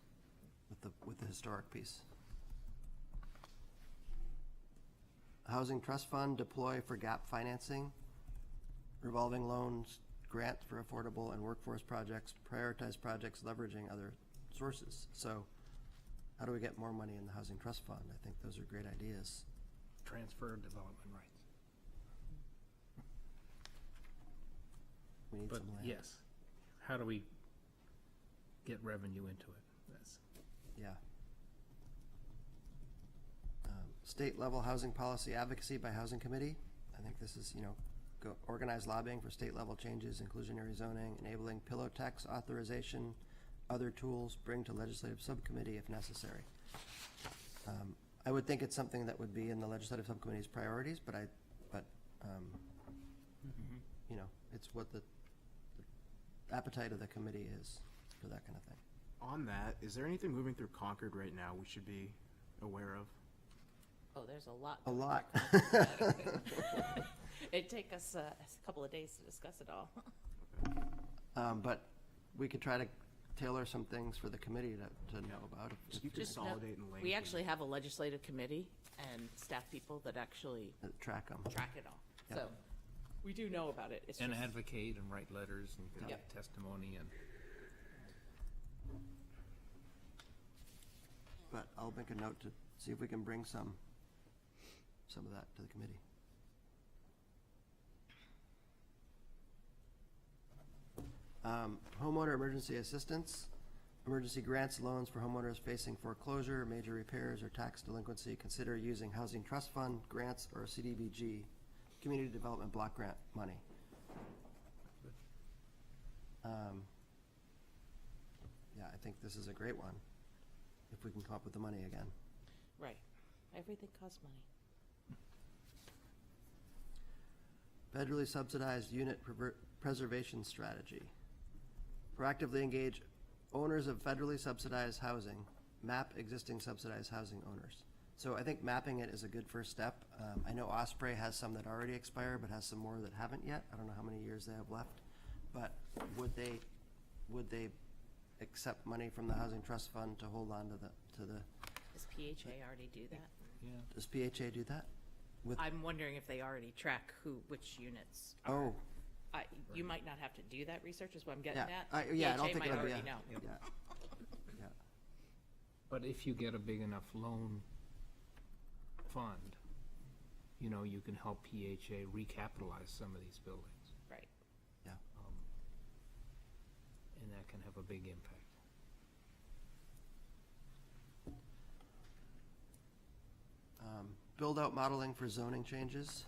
with the historic piece. Housing Trust Fund, deploy for gap financing, revolving loans, grant for affordable and workforce projects, prioritize projects leveraging other sources. So how do we get more money in the Housing Trust Fund? I think those are great ideas.
Transfer of development rights.
We need
But
some land.
yes, how do we get revenue into it? That's,
Yeah. State level housing policy advocacy by housing committee. I think this is, organized lobbying for state level changes, inclusionary zoning, enabling pillow tax authorization, other tools, bring to legislative subcommittee if necessary. I would think it's something that would be in the legislative subcommittee's priorities, but it's what the appetite of the committee is for that kind of thing.
On that, is there anything moving through Concord right now we should be aware of?
Oh, there's a lot.
A lot.
It'd take us a couple of days to discuss it all.
But we could try to tailor some things for the committee to know about.
Just consolidate and link.
We actually have a legislative committee and staff people that actually
Track them.
track it all.
Yep.
So we do know about it. It's
and
just,
advocate and write letters and give
Yep.
testimony and.
But I'll make a note to see if we can bring some of that to the committee. Homeowner emergency assistance, emergency grants, loans for homeowners facing foreclosure, major repairs, or tax delinquency. Consider using Housing Trust Fund, grants, or CDBG, Community Development Block Grant money. Yeah, I think this is a great one, if we can come up with the money again.
Right. Everything costs money.
Federally subsidized unit preservation strategy. Proactively engage owners of federally subsidized housing, map existing subsidized housing owners. So I think mapping it is a good first step. I know Osprey has some that already expired, but has some more that haven't yet. I don't know how many years they have left. But would they accept money from the Housing Trust Fund to hold on to the,
Does PHA already do that?
Yeah.
does PHA do that? With,
I'm wondering if they already track which units.
oh,
You might not have to do that research, is what I'm getting
yeah,
at.
yeah, I don't
PHA
think
might
it'll be
already
a,
know.
yeah. Yeah.
But if you get a big enough loan fund, you know, you can help PHA recapitalize some of these buildings.
Right.
And that can have a big impact.
Build out modeling for zoning changes.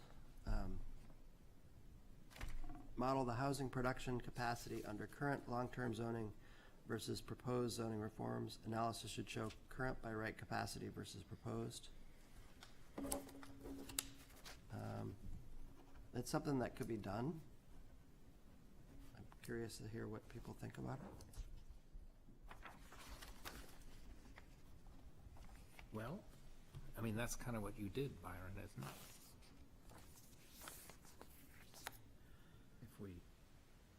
Model the housing production capacity under current long-term zoning versus proposed zoning reforms. Analysis should show current by right capacity versus proposed. It's something that could be done. I'm curious to hear what people think about it.
Well, I mean, that's kind of what you did, Byron, isn't it? If we,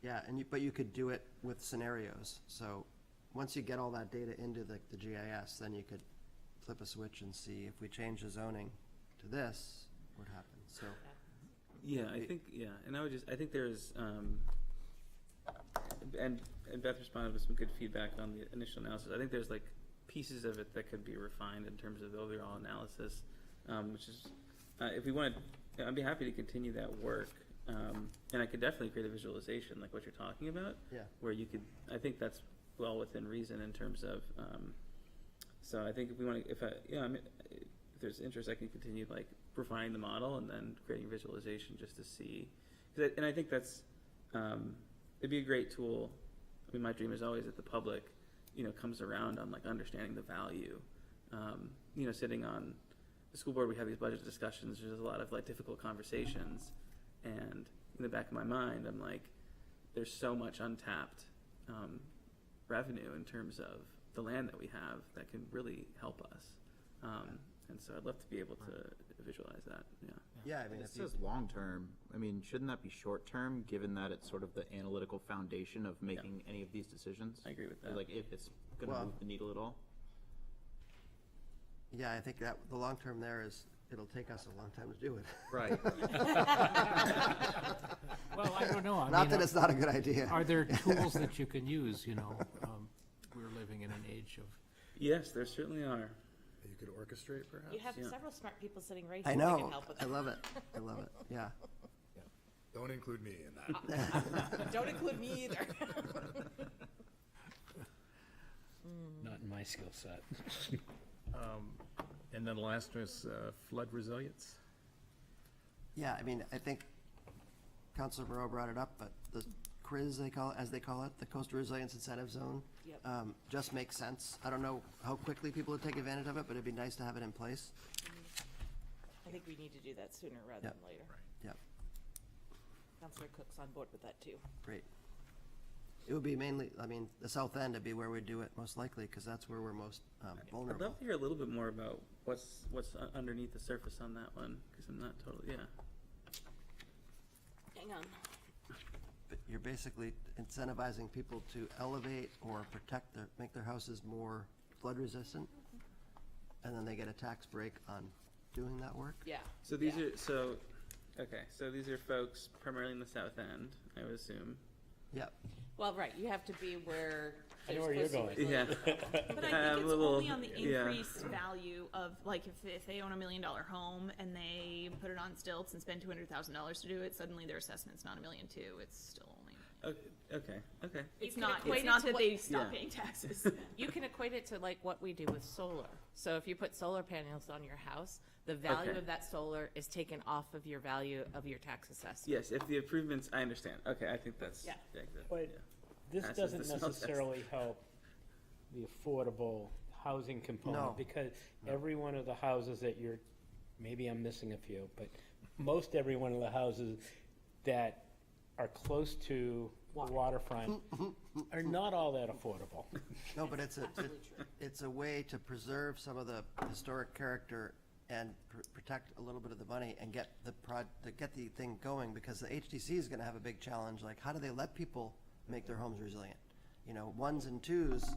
Yeah, but you could do it with scenarios. So once you get all that data into the GIS, then you could flip a switch and see if we change the zoning to this, what happens. So
Yeah, I think, and I think there's, and Beth responded with some good feedback on the initial analysis. I think there's like pieces of it that could be refined in terms of the overall analysis, which is, if we want to, I'd be happy to continue that work. And I could definitely create a visualization like what you're talking about.
Yeah.
Where you could, I think that's well within reason in terms of, so I think if we want to, I mean, if there's interest, I can continue like refining the model and then creating visualization just to see. And I think that's, it'd be a great tool. I mean, my dream is always that the public, you know, comes around on like understanding the value. You know, sitting on the school board, we have these budget discussions. There's a lot of like difficult conversations, and in the back of my mind, I'm like, there's so much untapped revenue in terms of the land that we have that can really help us. And so I'd love to be able to visualize that. Yeah.
yeah, I mean,
It
if you,
says long-term. I mean, shouldn't that be short-term, given that it's sort of the analytical foundation of making any of these decisions?
I agree with that.
Like, if it's gonna
Well-
move the needle at all?
yeah, I think that the long term there is it'll take us a long time to do it.
Right.
well, I don't know. I
Not
mean,
that it's not a good idea.
are there tools that you can use, you know? We're living in an age of,
Yes, there certainly are.
You could orchestrate, perhaps?
You have
Yeah.
several smart people sitting right
I
here that
know.
can help with
I
that.
love it. I love it. Yeah.
Don't include me in that.
Don't include me either.
Not in my skill set.
and then the last was flood resilience.
Yeah, I mean, I think Councilor Moreau brought it up, but the CRIZ, as they call it, the Coastal Resilience Incentive Zone,
Yep.
just makes sense. I don't know how quickly people would take advantage of it, but it'd be nice to have it in place.
I think we need to do that sooner rather
Yep.
than later.
Yep,
Councilor Cook's on board with that too.
great. It would be mainly, I mean, the south end would be where we'd do it most likely, because that's where we're most
I'd
vulnerable.
love to hear a little bit more about what's underneath the surface on that one, because I'm not totally,
Hang on.
But you're basically incentivizing people to elevate or protect make their houses more flood resistant, and then they get a tax break on doing that work.
Yeah.
So these
yeah.
are, so these are folks primarily in the south end, I would assume.
Yep.
Well, right, you have to be where.
I know
there's
where you're
coastal
going.
resilience.
But I
A
think it's
little-
only on the
yeah.
increased value of, like, if they own $1 million home and they put it on stilts and spend $200,000 to do it, suddenly their assessment's not $1.2 million, it's still only $1 million.
Okay.
It's
can
not,
equate
it's
it
not
to
that
what-
they stop
Yeah.
paying taxes.
You can equate it to like what we do with solar. So if you put solar panels on your house, the value
Okay.
of that solar is taken off of your value of your tax assessment.
Yes, if the improvements, I understand. Okay, I think that's
Yeah.
good.
But this
Passes
doesn't
the smell test.
necessarily help the affordable housing
No.
component, because every one of the houses that you're, maybe I'm missing a few, but most every one of the houses that are close to the waterfront are not all that affordable.
No, but it's a way to preserve some of the historic character and protect a little bit of the money and get the thing going, because the HDC is gonna have a big challenge, like, how do they let people make their homes resilient? You know, ones and twos,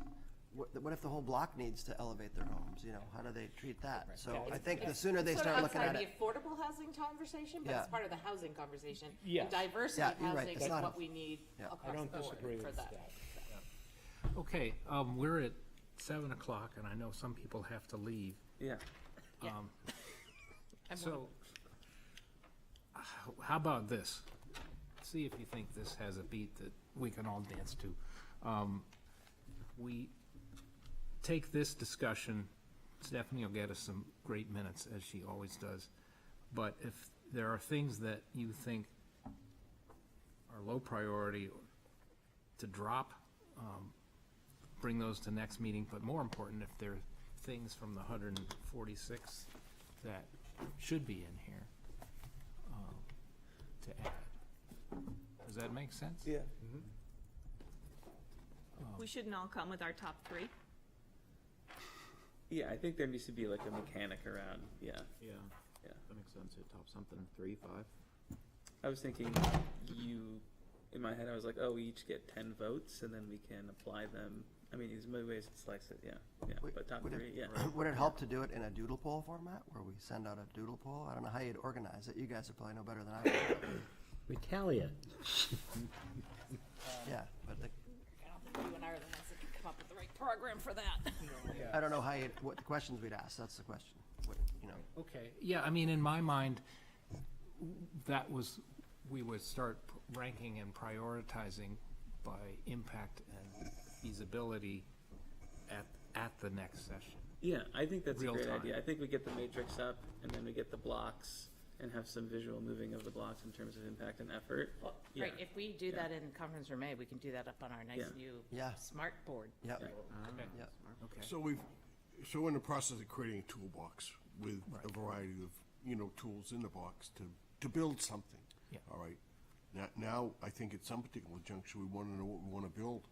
what if the whole block needs to elevate their homes, you know, how do they treat that? So I think the sooner they start looking at it.
It's sort of outside the affordable housing conversation, but
Yeah.
it's part of the housing conversation.
Yes.
And diversity
Yeah, you're right.
housing
It's
is
not
what
a-
we need
Yeah.
across
I don't
the board
disagree
for
with
that.
that.
Okay, we're at 7 o'clock, and I know some people have to leave.
Yeah.
Yeah.
Um,
I'm
So, how about this? See if you think this has a beat that we can all dance to. We take this discussion, Stephanie will get us some great minutes, as she always does. But if there are things that you think are low priority to drop, bring those to next meeting. But more important, if there are things from the 146 that should be in here to add. Does that make sense?
Yeah.
We shouldn't all come with our top 3.
Yeah, I think there needs to be like a mechanic around. Yeah.
Yeah.
Yeah.
That makes sense. Hit top something, 3, 5.
I was thinking in my head, I was like, oh, we each get 10 votes and then we can apply them. I mean, there's many ways to slice it. Yeah. But top 3, yeah.
Would it help to do it in a doodle poll format, where we send out a doodle poll? I don't know how you'd organize it. You guys would probably know better than I would.
We tally it.
Yeah, but
I don't think you and I are the ones that can come up with the right program for that.
I don't know what the questions we'd ask. That's the question. You know.
Okay, yeah, I mean, in my mind, we would start ranking and prioritizing by impact and feasibility at the next session.
Yeah, I think that's a
Real
great
time.
idea. I think we get the matrix up and then we get the blocks and have some visual moving of the blocks in terms of impact and effort.
Well,
Yeah.
right, if we do that in conference room A, we can do that up on our nice
Yeah.
new
Yeah.
smart board.
Yep.
Okay.
Yep.
Okay.
So we're in the process of creating a toolbox with a variety of, tools in the box to build something.
Yeah.
All right. Now, I think at some particular juncture, we want to know what we want to build.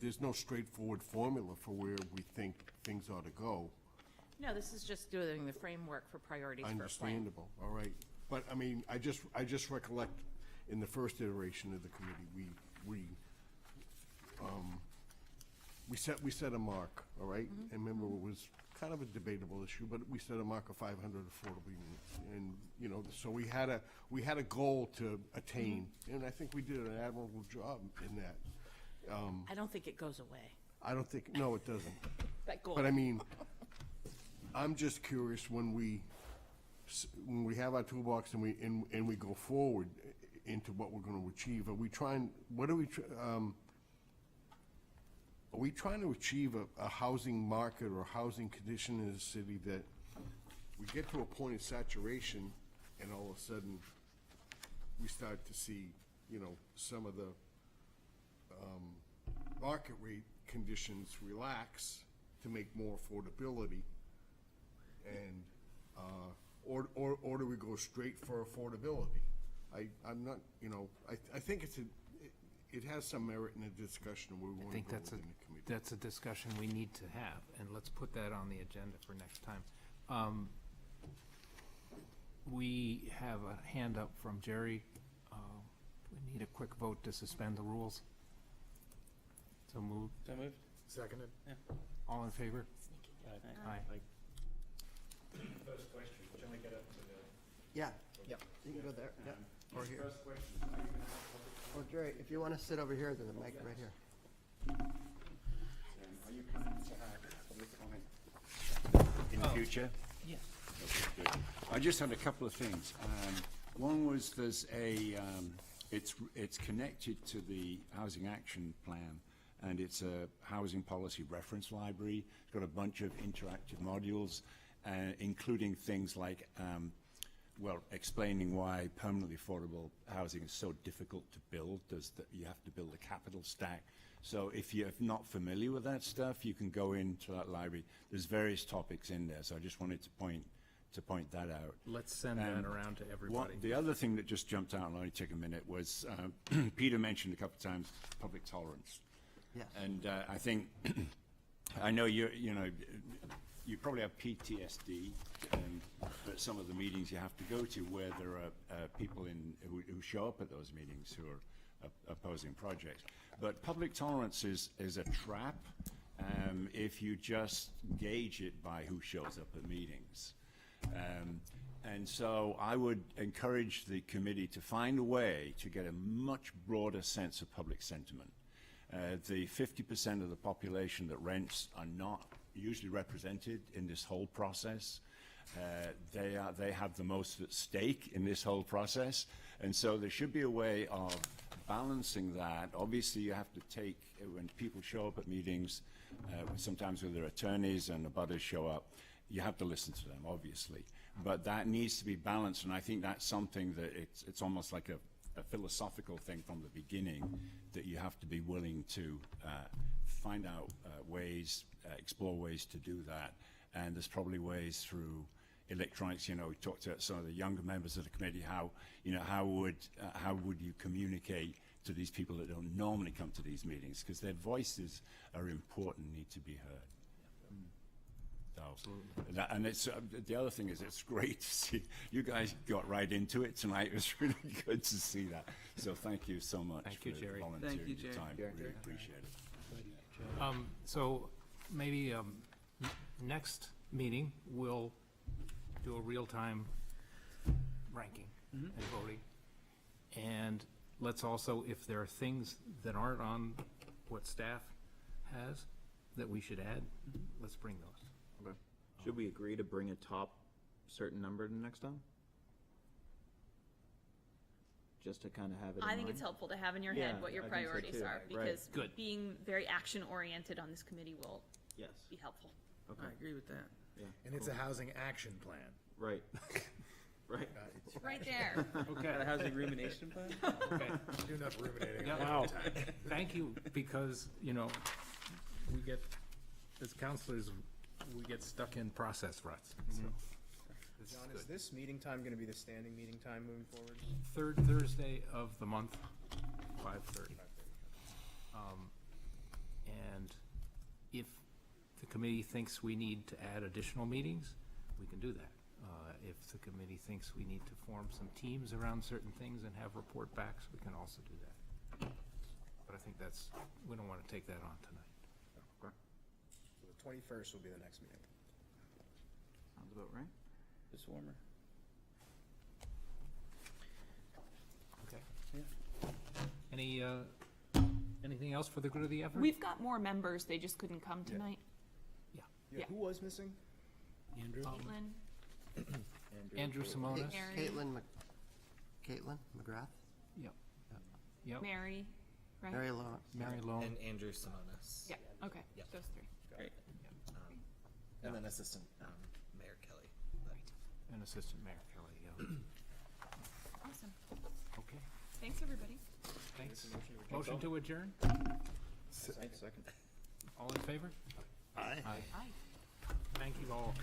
There's no straightforward formula for where we think things ought to go.
No, this is just doing the framework for priorities for a plan.
Understandable, all right. But, I mean, I just recollect in the first iteration of the committee, we set a mark, all right? And remember, it was kind of a debatable issue, but we set a mark of 500 affordable units. And, so we had a goal to attain, and I think we did an admirable job in that.
I don't think it goes away,
I don't think, no, it doesn't.
that goal.
But I mean, I'm just curious, when we have our toolbox and we go forward into what we're gonna achieve, are we trying to achieve a housing market or housing condition in the city that we get to a point of saturation and all of a sudden we start to see, some of the market rate conditions relax to make more affordability, and or do we go straight for affordability? I'm not, I think it has some merit in the discussion where we
I
want to
think
go within the committee.
that's a discussion we need to have, and let's put that on the agenda for next time. We have a hand up from Jerry. We need a quick vote to suspend the rules. So moved.
So moved?
Seconded.
All in favor? Aye.
First question, shall I get up to the?
Yeah. Yep. You can go there. Yeah. Or here. Or Jerry, if you want to sit over here, then the mic right here.
Are you coming to have public comment in the future?
Yes.
I just had a couple of things. One was there's a, it's connected to the Housing Action Plan, and it's a housing policy reference library. It's got a bunch of interactive modules, including things like, well, explaining why permanently affordable housing is so difficult to build. You have to build a capital stack. So if you're not familiar with that stuff, you can go into that library. There's various topics in there, so I just wanted to point that out.
Let's send that around to everybody.
The other thing that just jumped out, and I'll only take a minute, was Peter mentioned a couple of times public tolerance.
Yes.
And I think, I know you you probably have PTSD at some of the meetings you have to go to where there are people who show up at those meetings who are opposing projects. But public tolerance is a trap if you just gauge it by who shows up at meetings. And so I would encourage the committee to find a way to get a much broader sense of public sentiment. The 50% of the population that rents are not usually represented in this whole process. They have the most at stake in this whole process. And so there should be a way of balancing that. Obviously, you have to take, when people show up at meetings, sometimes with their attorneys and the butters show up, you have to listen to them, obviously. But that needs to be balanced, and I think that's something that it's almost like a philosophical thing from the beginning, that you have to be willing to find out ways, explore ways to do that. And there's probably ways through electronics. We talked to some of the younger members of the committee, how would you communicate to these people that don't normally come to these meetings, because their voices are important, need to be heard. So, and it's the other thing is, it's great to see you guys got right into it tonight. It was really good to see that. So thank you so much.
Thank you, Jerry.
Thank you,
Your
Jerry.
time. Really appreciate it.
So maybe next meeting, we'll do a real-time ranking and voting. And let's also, if there are things that aren't on what staff has that we should add, let's bring those.
Okay. Should we agree to bring a top certain number to next time? Just to kind of have it in
I think
mind?
it's helpful to have in your head
Yeah,
what your
I think so
priorities
too.
are,
Right.
because
Good.
being very action-oriented on this committee will
Yes.
be helpful.
Okay.
I agree with that.
Yeah.
And it's a housing action plan.
Right. Right.
Right there.
Got a housing rumination plan?
Okay.
Do enough ruminating.
Yeah,
on
wow.
that time.
Thank you, because, we get, as counselors, we get stuck in process ruts. So this is
John,
good.
is this meeting time going to be the standing meeting time moving forward?
Third Thursday of the month, 5:30. And if the committee thinks we need to add additional meetings, we can do that. If the committee thinks we need to form some teams around certain things and have report backs, we can also do that. But I think we don't want to take that on tonight.
So the 21st will be the next meeting.
Sounds about right.
It's warmer.
Okay. Anything else for the good of the effort?
We've got more members, they just couldn't come tonight.
Yeah, who was missing?
Andrew?
Caitlin,
Andrew Simonis?
Aaron.
Caitlin McGrath,
Yep.
Mary, right?
Mary Lawrence.
Mary Lowe?
And Andrew Simonis.
Yeah, okay,
Yep.
those three.
Great.
And then Assistant Mayor Kelly.
And Assistant Mayor Kelly, yeah.
Awesome.
Okay,
Thanks, everybody.
thanks. Motion to adjourn?
Second.
All in favor?
Aye.
Aye.
Bye.
Thank you all.